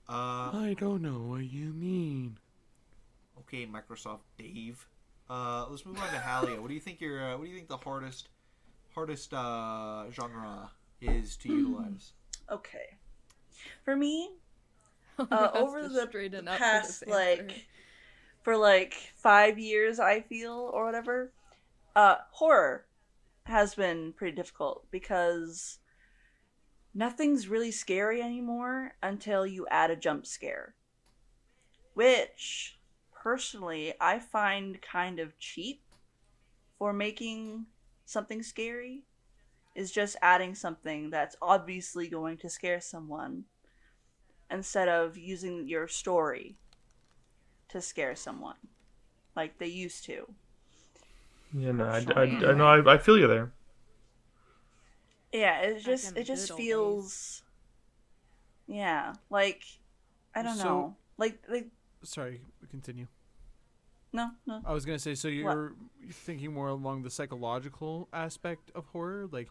I don't know what you mean. Okay, Microsoft Dave. Let's move on to Halia. What do you think the hardest genre is to utilize? Okay. For me, Has to over the straighten up for past this answer. for 5 years, I feel, or whatever, horror has been pretty difficult because nothing's really scary anymore until you add a jump scare, which personally I find kind of cheap for making something scary. Is just adding something that's obviously going to scare someone instead of using your story to scare someone like they used to. Yeah, no, I Personally, know, I feel you there. Yeah, in the it just good old feels, yeah, like I don't So- know, like Sorry, continue. no. I was gonna say, so you're thinking more along the psychological aspect of horror, like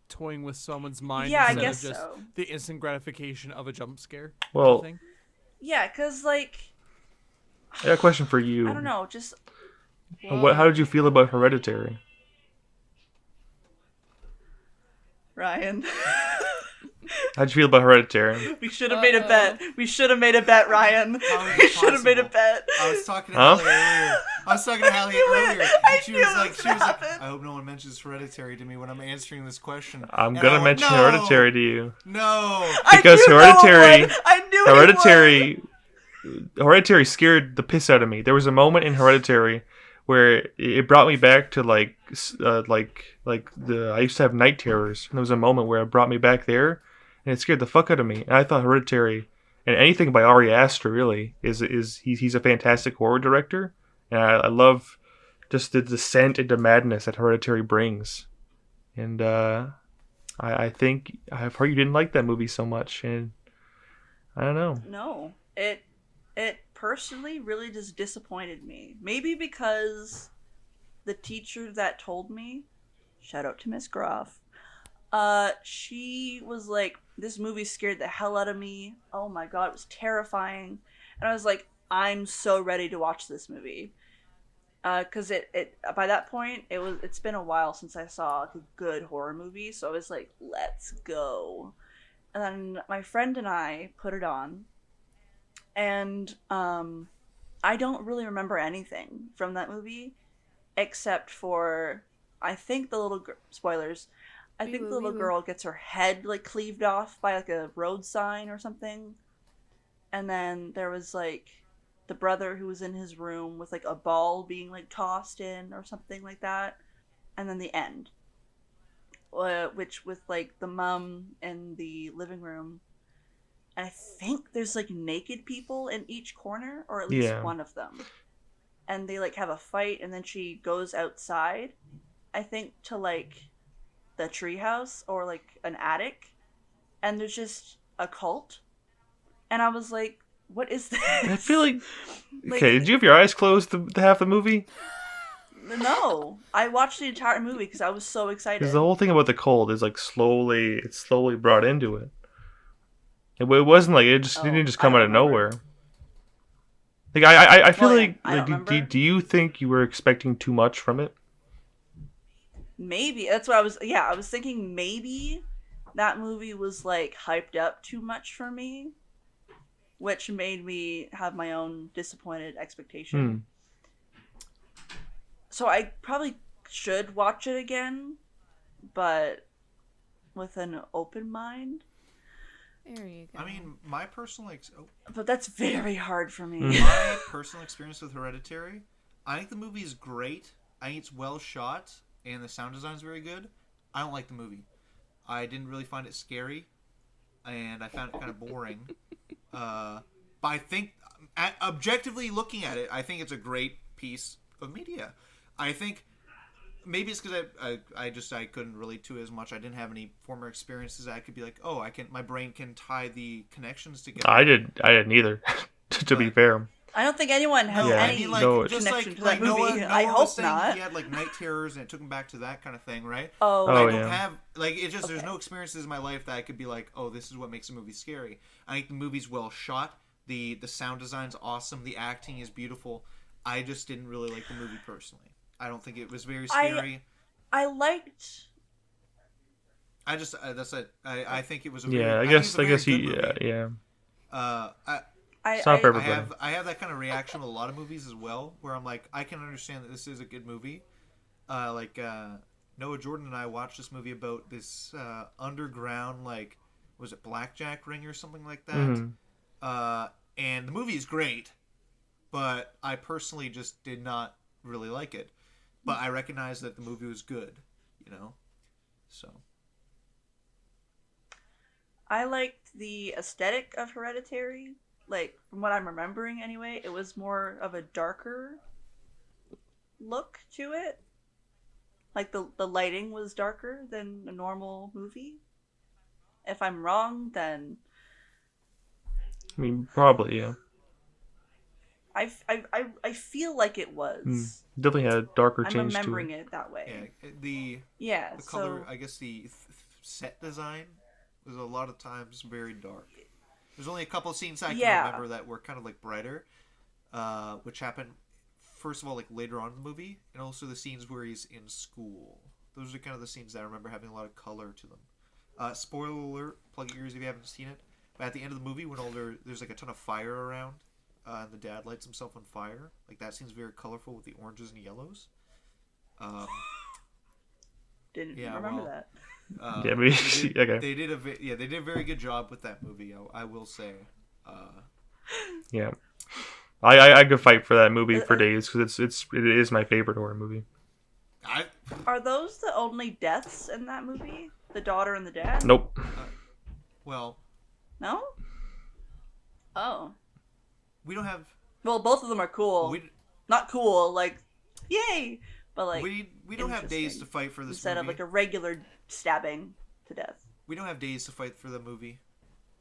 toying with someone's mind Yeah, I instead guess of just so. the instant gratification of a jump scare. Well, thing. Yeah, cause like I got a question for you. I don't know, just How did you feel about Hereditary? Ryan. How'd you feel about Hereditary? We should have made a bet. We should have made a bet, Ryan. How is We it should have made a possible? bet. I was talking to Huh? Hallie earlier. I knew it. and I she knew was it like, was gonna happen. I hope no one mentions Hereditary to me when I'm answering this question. I'm And gonna I went, mention "No, Hereditary to you. No. Because I knew no one Hereditary- would. I knew he would. Hereditary scared the piss out of me. There was a moment in Hereditary where it brought me back to like I used to have night terrors, and there was a moment where it brought me back there, and it scared the fuck out of me. And I thought Hereditary and anything by Ari Aster really he's a fantastic horror director, and I love just the descent into madness that Hereditary brings. And I think I've heard you didn't like that movie so much, and I don't know. No, it personally really just disappointed me. Maybe because the teacher that told me, shout out to Miss Groff, she was like, this movie scared the hell out of me. Oh my god, it was terrifying. And I was like, I'm so ready to watch this movie. Cause it by that point it's been a while since I saw a good horror movie, so I was like, let's go. And then my friend and I put it on, and I don't really remember anything from that movie except for I think the little spoilers. I think the little girl gets her head like cleaved off by like a road sign or something, and then there was like the brother who was in his room with like a ball being like tossed in or something like that, and then the end. which with like the mom in the living room. And I think there's like naked people in each corner, or at least Yeah. one of them. And they like have a fight, and then she goes outside, I think, to like the treehouse or like an attic, and there's just a cult. And I was like, what is this? I feel like. Like, Okay, did you have your eyes closed the half the movie? no. I watched the entire movie because I was so excited. Because the whole thing about the cold is like it's slowly brought into it. It wasn't like it didn't just come I out don't of remember. nowhere. Like I feel Well, yeah, like, I don't do remember. you think you were expecting too much from it? Maybe that's what I was. Yeah, I was thinking maybe that movie was like hyped up too much for me, which made me have my own disappointed expectation. So I probably should watch it again, but with an open mind. There you go. I mean, my personal But that's very hard for me. my personal experience with Hereditary, I think the movie is great. I think it's well shot and the sound design is very good. I don't like the movie. I didn't really find it scary, and I found it kind of boring. But I think, objectively looking at it, I think it's a great piece of media. I think maybe it's because I couldn't relate to it as much. I didn't have any former experiences. I could be like, oh, my brain can tie the connections together. I didn't either. to be fair. I don't think anyone has Yeah, any I mean, like, no, just connection like, to that like movie. Noah I was hope saying not. he had like night terrors and it took him back to that kind of thing, right? Oh, Oh, I don't yeah. have like it just there's no experiences in my life that I could be like, oh, this is what makes a movie scary. I think the movie's well shot, the sound design's awesome, the acting is beautiful. I just didn't really like the movie personally. I don't think it was very scary. I liked. I just that's it. I think it was a Yeah, very, I guess think it's a very he good movie. yeah. I It's not for I everybody. have that kind of reaction with a lot of movies as well, where I'm like, I can understand that this is a good movie. Noah Jordan and I watched this movie about this underground, like, was it blackjack ring or something like that? Mhm. And the movie is great, but I personally just did not really like it. But I recognize that the movie was good, you know? So. I liked the aesthetic of Hereditary. Like, from what I'm remembering anyway, it was more of a darker look to it. Like, the lighting was darker than a normal movie. If I'm wrong, then I mean, probably, yeah. I feel like it was. Definitely had a darker I'm change to remembering it. it that way. Yeah, the So color, I guess the set design was a lot of times very dark. There's only a couple of scenes I can remember that were kind of like brighter, which happened first of all like later on in the movie, and also the scenes where he's in school. Those are kind of the scenes that I remember having a lot of color to them. Spoiler alert: plug your ears if you haven't seen it. But at the end of the movie, when there's like a ton of fire around, and the dad lights himself on fire, like that scene's very colorful with the oranges and yellows. didn't yeah, remember well, that. Yeah, maybe okay. They did a very good job with that movie. I will say. Yeah. I could fight for that movie for days because it is my favorite horror movie. Are those the only deaths in that movie? The daughter and the dad? Nope. Well, No? Oh. we don't have Well, both of them are cool. we Not cool, like, yay! But, like, we don't have days interesting. to fight for this instead movie. of, like, a regular stabbing to death. We don't have days to fight for the movie,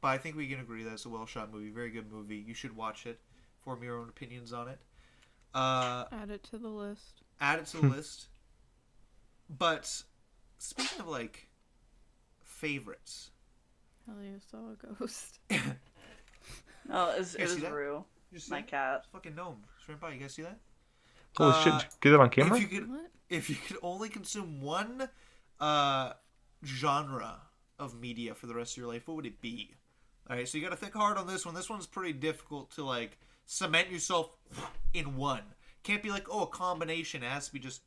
but I think we can agree that it's a well shot movie, very good movie. You should watch it. Form your own opinions on it. Add it to the list. Add it to the list. But speaking of like favorites, Hell, you saw a ghost. Oh, it see was that? Rue, you see my that? cat. Fucking gnome, it's right by. You guys see that? Holy shit! Did you get it on camera? What? If you could only consume one genre of media for the rest of your life, what would it be? All right, so you got to think hard on this one. This one's pretty difficult to like cement yourself in one. Can't be like, oh, a combination. It has to be just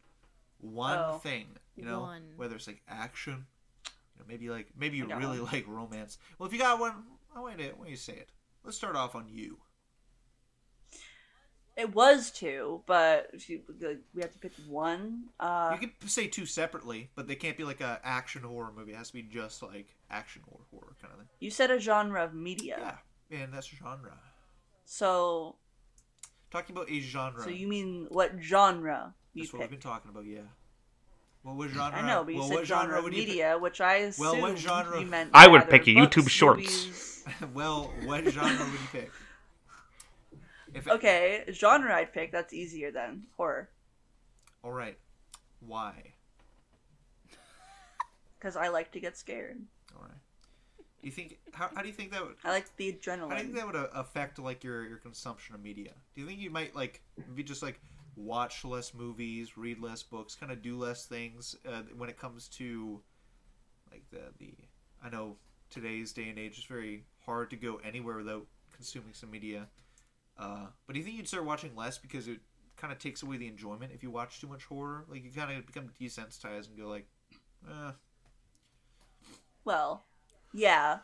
one thing. You know, One. whether it's like action, you know, maybe you I got really one. like romance. Well, if you got one, why don't you say it? Let's start off on you. It was two, but we have to pick one. You can say two separately, but they can't be like a action horror movie. It has to be just like action or horror kind of thing. You said a genre of media. Yeah, and that's genre. So. Talking about a genre. So you mean what genre you That's pick? what we've been talking about, yeah. Well, what genre? I know, but you said genre of media, which I assumed well, what genre? you meant I would either pick a books, YouTube Shorts. movies. Well, what genre would you pick? Okay, genre I'd pick. That's easier then. Horror. All right. Why? Because I like to get scared. All right. You think? How do you think that would? I like the adrenaline. How do you think that would affect like your consumption of media? Do you think you might like maybe just like watch less movies, read less books, kind of do less things when it comes to like the? I know today's day and age it's very hard to go anywhere without consuming some media. But do you think you'd start watching less because it kind of takes away the enjoyment if you watch too much horror? Like you kind of become desensitized and go like, Well, yeah.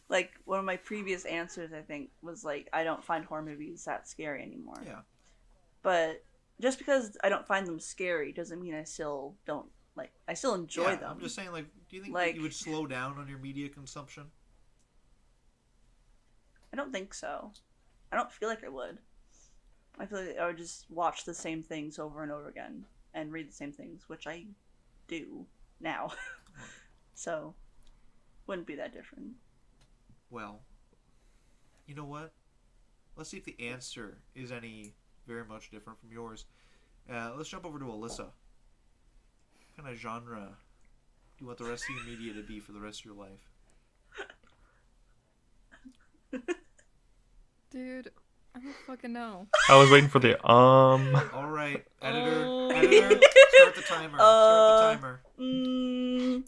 Like one of my previous answers, I think, was like I don't find horror movies that scary anymore. Yeah. But just because I don't find them scary doesn't mean I still don't like. I still enjoy them. I'm just saying, like, do you think Like- you would slow down on your media consumption? I don't think so. I don't feel like I would. I feel like I would just watch the same things over and over again and read the same things, which I do now. So, wouldn't be that different. Well, you know what? Let's see if the answer is any very much different from yours. Let's jump over to Alyssa. What kind of genre do you want the rest of your media to be for the rest of your life? Dude, I don't fucking know. I was waiting for the All right, editor, Oh. editor, start the timer. Start the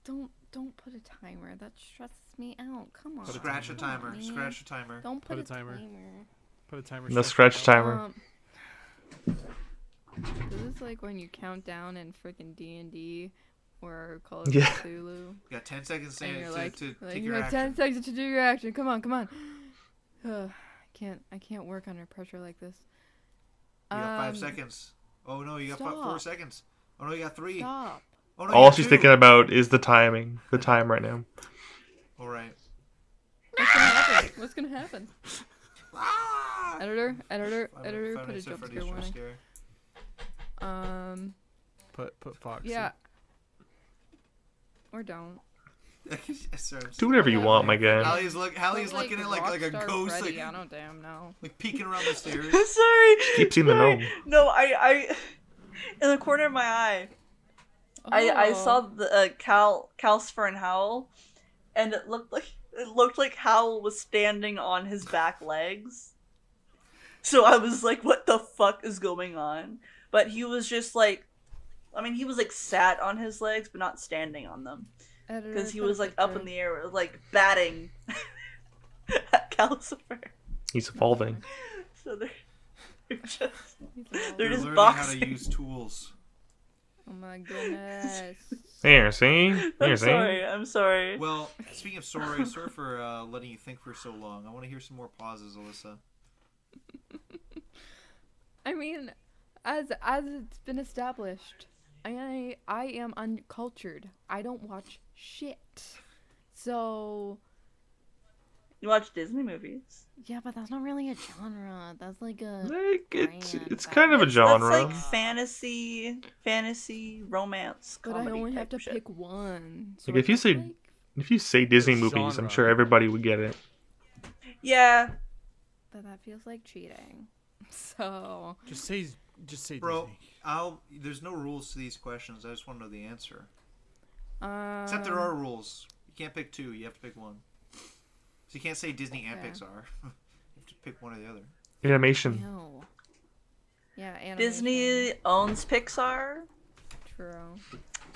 timer. Don't put a timer. That stresses me out. Come on. Scratch a Come on, timer. man. Scratch a timer. Don't put Put a a timer. timer. Put a timer. the scratch timer. This is like when you count down in freaking D&D or Call of Yeah. Cthulhu. You got 10 seconds And you're like, to like take you your have action. 10 seconds to do your action. Come on. I can't work under pressure like this. You got 5 seconds. Oh no, you got stop. 4 seconds. Oh no, you got 3. Stop. Oh no, you All got she's 2. thinking about is the timing, the time right now. All right. What's gonna happen? Ah! Editor, Five put a Nights at jump Freddy's scare jump warning. scare. Put Foxy. Yeah. Or don't. Sorry, Do whatever you want, my guy. Hallie's Put, looking at like a Rockstar ghost, Freddy, like, I don't damn know. like peeking around the stairs. Sorry. Keep seeing the Sorry. gnome. No, I in the corner of my eye, I saw the Calcifer and Howl, and it looked like Howl was standing on his back legs. So I was like, "What the fuck is going on?" But he was just like, I mean, he was like sat on his legs, but not standing on them, because he was like up in the air, like batting at Calcifer. He's evolving. So they're just they're They're just learning boxing. how to use tools. Oh my goodness. There, see? I'm sorry. I'm sorry. Well, speaking of sorry for letting you think for so long. I want to hear some more pauses, Alyssa. I mean, as it's been established, I am uncultured. I don't watch shit. So You watch Disney movies. yeah, but that's not really a genre. That's like a Like, it's brand. kind of a That's genre. That's like fantasy, romance, But comedy I only have type to shit. pick one. Like, if you it's say- like- If you say Disney movies, I'm Genre. sure everybody would get it. Yeah, but that feels like cheating. So Just say Bro, Disney. there's no rules to these questions. I just want to know the answer. um, Except there are rules. You can't pick 2. You have to pick 1. So you can't say Disney and Okay. Pixar. You have to pick one or the other. Animation. No. Yeah, animation. Disney owns Pixar. True.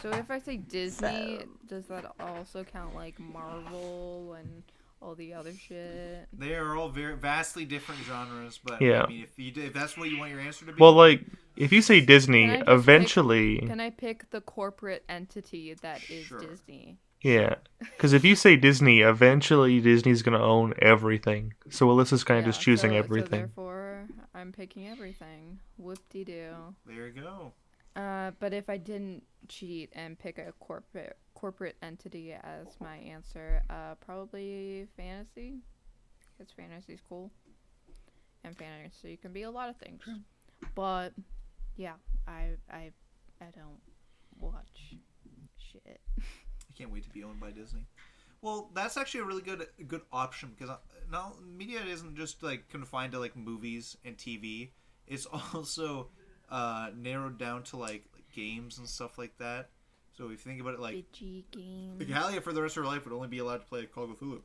So if I say Disney, So- does that also count like Marvel and all the other shit? They are all very vastly different genres, but Yeah. I mean, if that's what you want your answer to be, Well, like, if you say Disney, Can I just eventually... Can I pick the corporate entity that is Sure. Disney? Yeah. Because if you say Disney, eventually Disney's going to own everything. So Alyssa's kind of just choosing So everything. therefore, I'm picking everything. Whoop-de-doo. There you go. But if I didn't cheat and pick a corporate entity as my answer, probably fantasy. Because fantasy's cool. And fantasy can be a lot of things. But yeah, I don't watch shit. I can't wait to be owned by Disney. Well, that's actually a really good option because now media isn't just like confined to like movies and TV. It's also narrowed down to like games and stuff like that. So if you think about it, like Halia for the rest of her life would only be allowed to play Call of Cthulhu.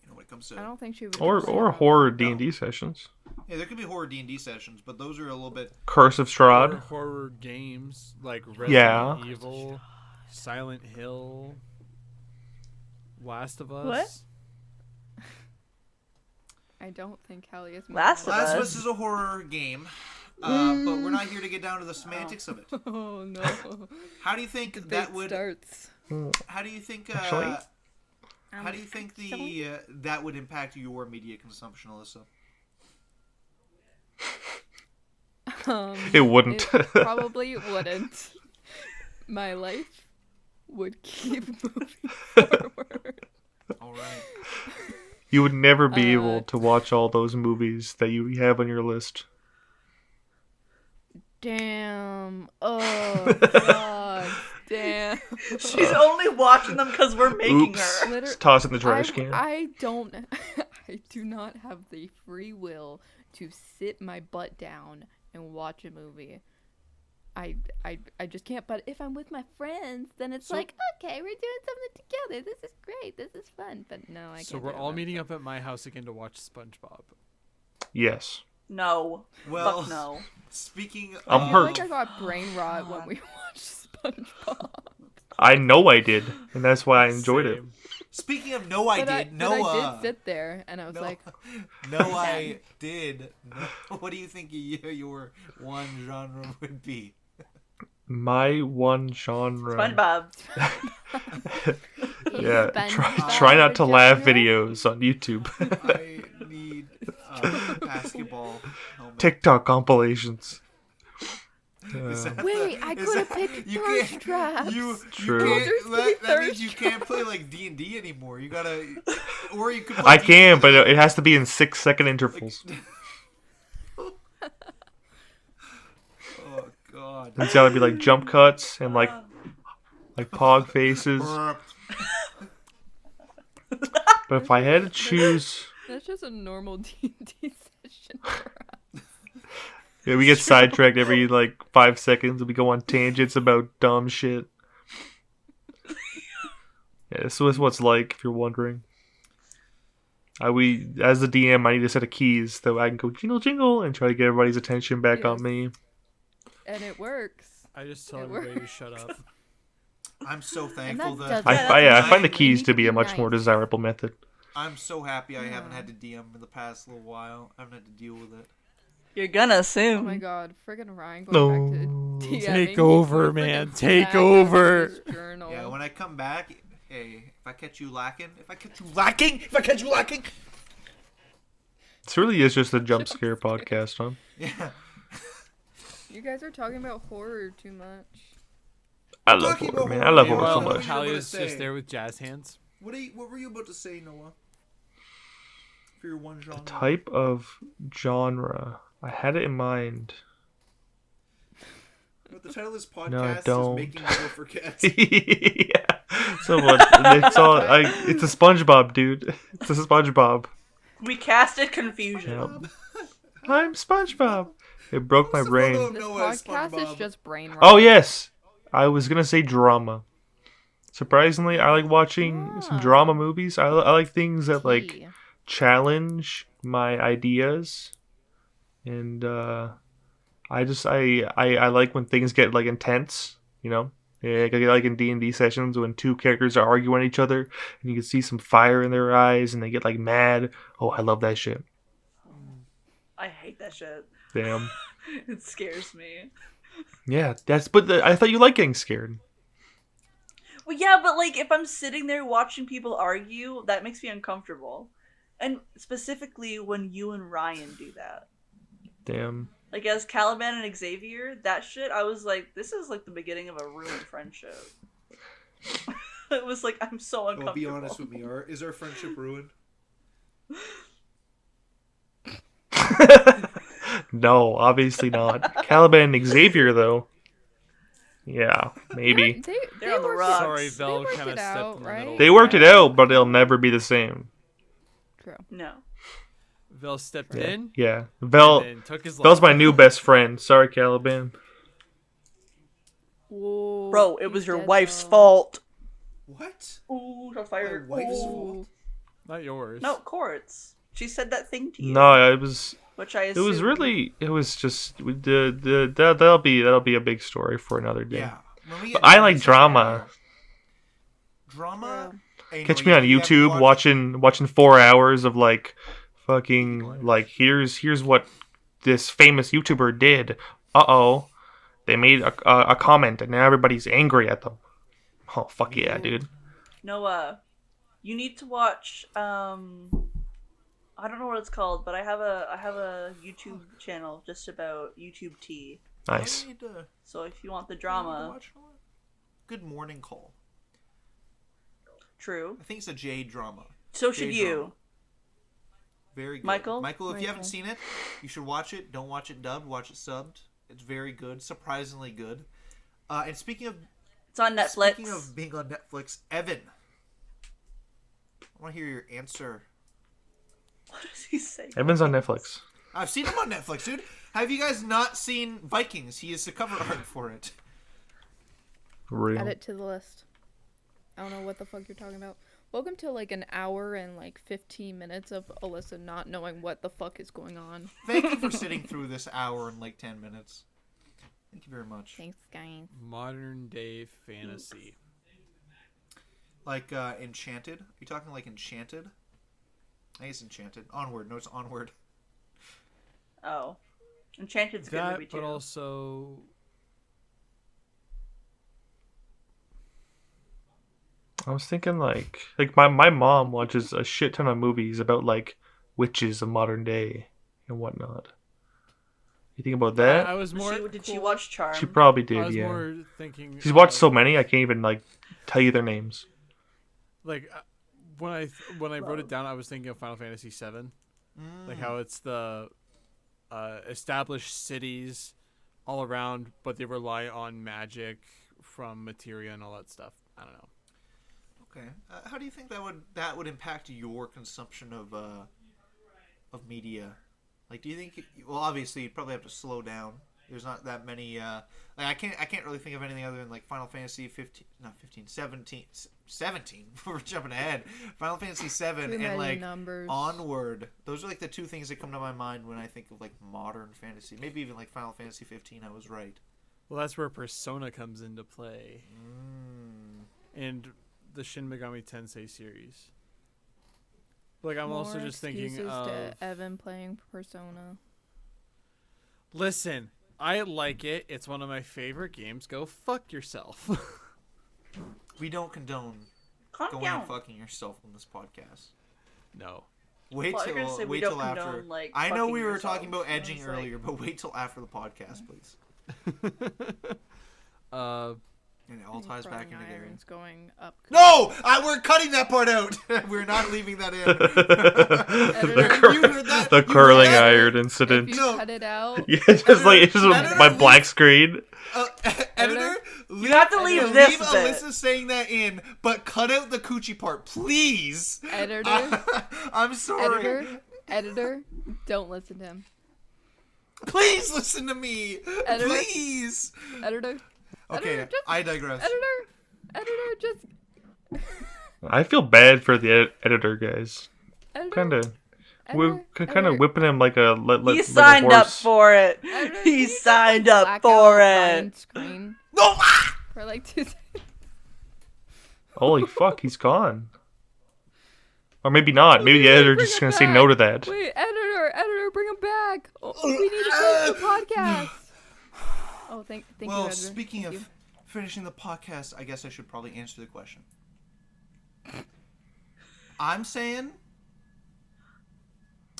You know, when it comes to I don't think she would. Or horror D&D sessions. Yeah, there could be horror D&D sessions, but those are a little bit Curse of Strahd. Horror games like Resident Yeah. Evil, Silent Hill, Last of Us. What? I don't think Hallie is. Last of Last of Us. Us is a horror game, but we're not here to get down to the semantics of it. Oh no! How do you think Debate that would? starts. How do you think? Actually? How do you think that would impact your media consumption, Alyssa? It wouldn't. It probably wouldn't. My life would keep moving forward. All right. You would never be able to watch all those movies that you have on your list. Damn. Oh, fuck. Damn. She's only watching them because we're making Oops. her. Liter- Just toss it in the trash can. I do not have the free will to sit my butt down and watch a movie. I just can't. But if I'm with my friends, then it's like, okay, we're doing something together. This is great. This is fun. But no, I can't. So we're all meeting up at my house again to watch SpongeBob. Yes. No. Well, Fuck no. speaking, I'm I feel hurt. like I got brain rot when we watched SpongeBob. I know I did, and that's why I enjoyed it. Same. speaking of no, I did. But I did sit there and I was no, like, no, I did. No. What do you think your one genre would be? My one genre. SpongeBob. Yeah. SpongeBob Try not to laugh genre? videos on YouTube. I need basketball helmet. TikTok compilations. Is that Wait, I is could have that- picked you thirst can't- traps. You True. can't, Those that are means you thirst can't play like D&D anymore. You gotta, or you could. Play I D&D can, but it has to be in 6-second intervals. Oh God. It's gotta be like jump cuts and like pog faces. But if I had to choose, That's just a normal D&D session for us. yeah, we get sidetracked every like 5 seconds, and we go on tangents about dumb shit. Yeah, this is what's like, if you're wondering. As the DM, I need to set a keys so I can go jingle jingle and try to get everybody's attention back on Yes. me. And it works. I just tell It everybody to works. shut up. I'm so thankful that that doesn't- I find the You keys need to to be a be much more nice. desirable method. I'm so happy I haven't Yeah. had to DM in the past little while. I haven't had to deal with it. You're gonna Oh assume. my god, friggin' Ryan No. going back to DMing. Take over, before man. friggin' Take back up over. his journal. Yeah, when I come back, hey, if I catch you lacking, This really is just a jump scare podcast, huh? yeah. You guys are talking about horror too much. I love talking horror, about man. horror, I love man. horror so Well, much. how- Hallia's say? just there with jazz hands. What were you about to say, Noah? For your one genre. Type of genre. I had it in mind. But the title of this podcast No, I is don't. Making Noah Forget. Yeah. So what? It's a SpongeBob, dude. It's a SpongeBob. We casted confusion. Yep. I'm SpongeBob. It broke my What's the brain. photo of This Noah as podcast is SpongeBob? just brain rot. Oh yes, I was gonna say drama. Surprisingly, I like watching some drama movies. I like things that like Tea. challenge my ideas, and I like when things get like intense. You know, yeah, like in D&D sessions when two characters are arguing each other, and you can see some fire in their eyes, and they get like mad. Oh, I love that shit. I hate that shit. Damn. It scares me. Yeah, I thought you liked getting scared. Well, yeah, but like if I'm sitting there watching people argue, that makes me uncomfortable. And specifically when you and Ryan do that. Damn. Like as Caliban and Xavier, that shit, I was like, this is like the beginning of a ruined friendship. It was like, I'm so uncomfortable. Well, be honest with me. Is our friendship ruined? No, obviously not. Caliban and Xavier, though. Yeah, maybe. They're on the worked rocks. Sorry, They Vel worked kind of it stepped out, in the right? middle. They worked it out, but they'll never be the same. True. No. Vel stepped Yeah. in Yeah. and Vel's then took his my life. new best friend. Sorry, Caliban. Whoa, Bro, it he's was your dead, wife's though. fault. What? Ooh, shots fired. My wife's Ooh. fault? Not yours. No, Courts. She said that thing to you. No, it was. Which I It assumed. was really. It was just that'll be a big story for another day. Yeah. When we But get I into like this drama. Drama? Hey, Catch no, me on you have to YouTube watch- watching 4 hours of like fucking like here's what this famous YouTuber did. Uh-oh. They made a comment and now everybody's angry at them. Oh fuck yeah, dude. No, you need to watch. I don't know what it's called, but I have a YouTube channel just about YouTube tea. Nice. I need to- So if you want the I need to drama, watch one. Good Morning Call. true. I think it's a J drama. So should J you. drama. Very good. Michael? Michael, if you haven't Michael. seen it, you should watch it. Don't watch it dubbed. Watch it subbed. It's very good. Surprisingly good. And speaking of It's on Netflix. Speaking of being on Netflix, Evan, I want to hear your answer. What does he say? Evan's on Netflix. I've seen him on Netflix, dude. Have you guys not seen Vikings? He is the cover art for it. Real. Add it to the list. I don't know what the fuck you're talking about. Welcome to like an hour and like 15 minutes of Alyssa not knowing what the fuck is going on. Thank you for sitting through this hour and like 10 minutes. Thank you very much. Thanks, guys. Modern day fantasy. Like Enchanted? Are you talking like Enchanted? I think it's Enchanted. Onward. No, it's Onward. Oh, Enchanted's a good That, movie too. but also I was thinking like my mom watches a shit ton of movies about like witches of modern day and whatnot. You think about that? I was more. Did she watch Charmed? She probably I did, was yeah. more thinking. She's watched so many I can't even like tell you their names. Like when I wrote it down, I was thinking of Final Fantasy VII, like how it's the established cities all around, but they rely on magic from materia and all that stuff. I don't know. Okay. How do you think that would impact your consumption of media? Like, do you think? Well, obviously, you'd probably have to slow down. There's not that many. Like, I can't really think of anything other than like Final Fantasy 17. We're jumping ahead. Final Fantasy 7 Too and many like numbers. Onward. Those are like the two things that come to my mind when I think of like modern fantasy. Maybe even like Final Fantasy 15. I was right. Well, that's where Persona comes into play, and the Shin Megami Tensei series. Like I'm also More just thinking excuses of. to Evan playing Persona. Listen, I like it. It's one of my favorite games. Go fuck yourself. We don't condone Calm going down. and fucking yourself on this podcast. No. Wait Well, you're gonna say till we wait don't till after. condone, like, I know fucking we were yourself. talking about I edging was like- earlier, but wait till after the podcast, please. And it all ties back into there. Iron's going up. No, we're cutting that part out. We're not leaving that in. You heard that? The You curling heard that? iron If incident. you No. cut it out, Yeah, it's just like it's just Editor, my leave- black screen. Editor, You have to leave leave this bit. Alyssa saying that in, but cut out the coochie part, please. editor, I'm sorry. editor, don't listen to him. Please listen to me. Editor? Please. Editor, Okay, editor, just, I digress. editor, just I feel bad for the editor guys. editor. Kind of, we're editor, kind of editor. whipping him like a He like signed a up horse. for it. Editor, can He you just, signed like, up black for out it. Ryan's Screen No. for like 2 seconds. Holy fuck, he's gone. Or maybe not. Maybe the editor's Bring just him gonna say back. no to that. Wait, editor, bring him back. Oh, we need to close the podcast. Oh, thank you, Well, editor. speaking Thank of you. finishing the podcast, I guess I should probably answer the question. I'm saying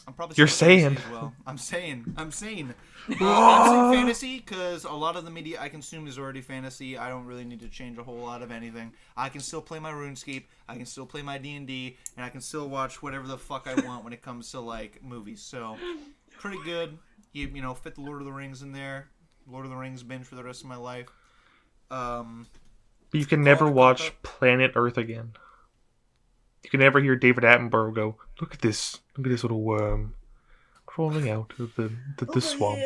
I'm probably You're saying saying. fantasy as well. I'm saying. I'm saying fantasy because a lot of the media I consume is already fantasy. I don't really need to change a whole lot of anything. I can still play my RuneScape. I can still play my D&D, and I can still watch whatever the fuck I want when it comes to like movies. So pretty good. You know, fit the Lord of the Rings in there. Lord of the Rings binge for the rest of my life. You can never watch Planet Earth again. You can never hear David Attenborough go, look at this little worm crawling out of the swamp.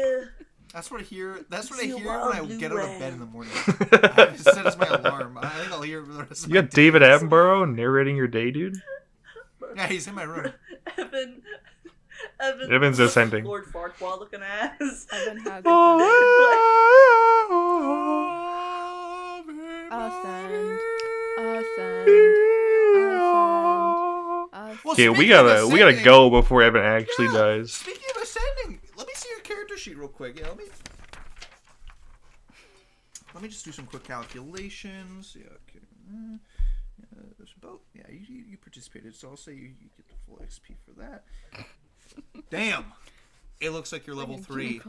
That's what I hear. That's what I See a hear when wild I blue get out of whale. bed in the morning. I have it set as my alarm. I think I'll hear it for the rest of You my got David days. Attenborough narrating your day, dude? Yeah, he's in my room. Evan's ascending. Lord Farquaad looking ass. Evan has ascend. Well, Okay, we speaking of gotta ascending- go before Evan actually Yeah, dies. Speaking of ascending, let me see your character sheet real quick. Yeah, let me just do some quick calculations. Yeah, okay. There's about you participated, so I'll say you get the full XP for that. Damn, it looks like you're level 3.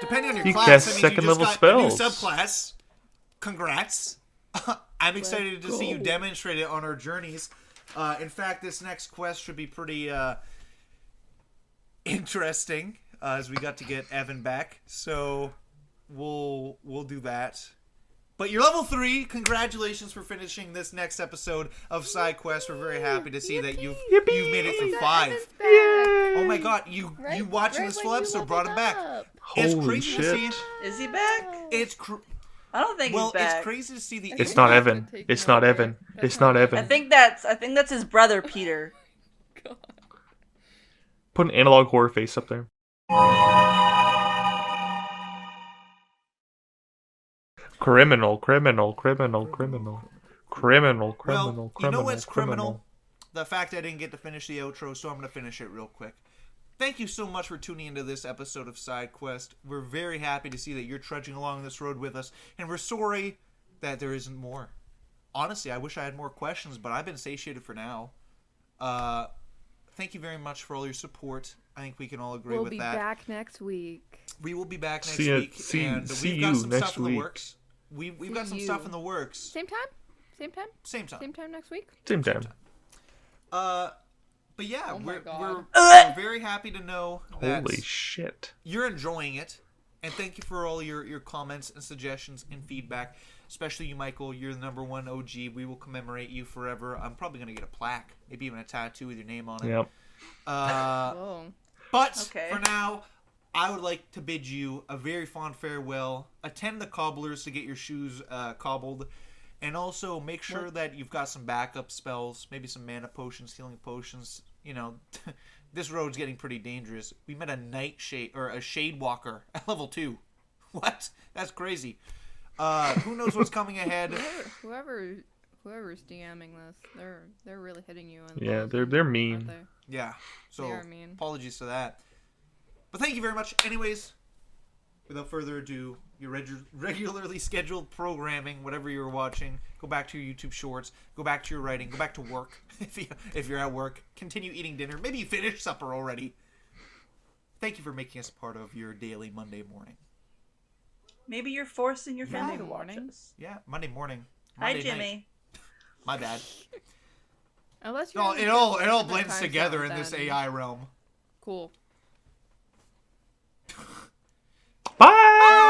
Depending on your You class, cast that means second you just level got a new spells. subclass. Congrats! I'm excited to see you demonstrate it on our journeys. In fact, this next quest should be pretty interesting as we got to get Evan back. So we'll do that. But you're level 3. Congratulations for finishing this next episode of Side Quest. We're very happy to see that you've made it through 5. Oh my god, you watching this full episode brought him back. It's Holy crazy shit. to see. Is he back? I don't think Well, he's back. it's crazy to see the. It's not Evan. It's not Evan. It's not I Evan. think that's his brother Peter. Put an analog horror face up there. Criminal. Well, you know what's criminal? The fact I didn't get to finish the outro, so I'm going to finish it real quick. Thank you so much for tuning into this episode of Side Quest. We're very happy to see that you're trudging along this road with us, and we're sorry that there isn't more. Honestly, I wish I had more questions, but I've been satiated for now. Thank you very much for all your support. I think we can all agree with that. We'll be back next week. We will be back next See ya- week, see- and see we've got you some next stuff in the week. works. We've got some stuff in the works. Same time? Same time. Same time next week? Same time. But yeah, Oh my God. we're very happy to know that Holy shit. you're enjoying it, and thank you for all your comments and suggestions and feedback. Especially you, Michael. You're the number 1 OG. We will commemorate you forever. I'm probably gonna get a plaque, maybe even a tattoo with your name on it. Yep. Whoa. But Okay. for now, I would like to bid you a very fond farewell. Attend the cobblers to get your shoes cobbled. And also make sure that you've got some backup spells. Maybe some mana potions, healing potions. You know, this road's getting pretty dangerous. We met a night shade, or a shade walker at level 2. What? That's crazy. Who knows what's coming ahead? Whoever's DMing this, they're really hitting you. In the Yeah, balls, they're aren't mean. they? Yeah. So They are mean. apologies to that. But thank you very much. Anyways, without further ado, your regularly scheduled programming, whatever you're watching, go back to your YouTube shorts, go back to your writing, go back to work if you're at work, continue eating dinner. Maybe you finished supper already. Thank you for making us part of your daily Monday morning. Maybe you're forcing your family Monday to watch morning? us. Yeah, Monday morning. Hi, Monday Jimmy. night. My bad. Unless you're No, in it a all different blends time together zone, in this then AI realm. Cool. Bye!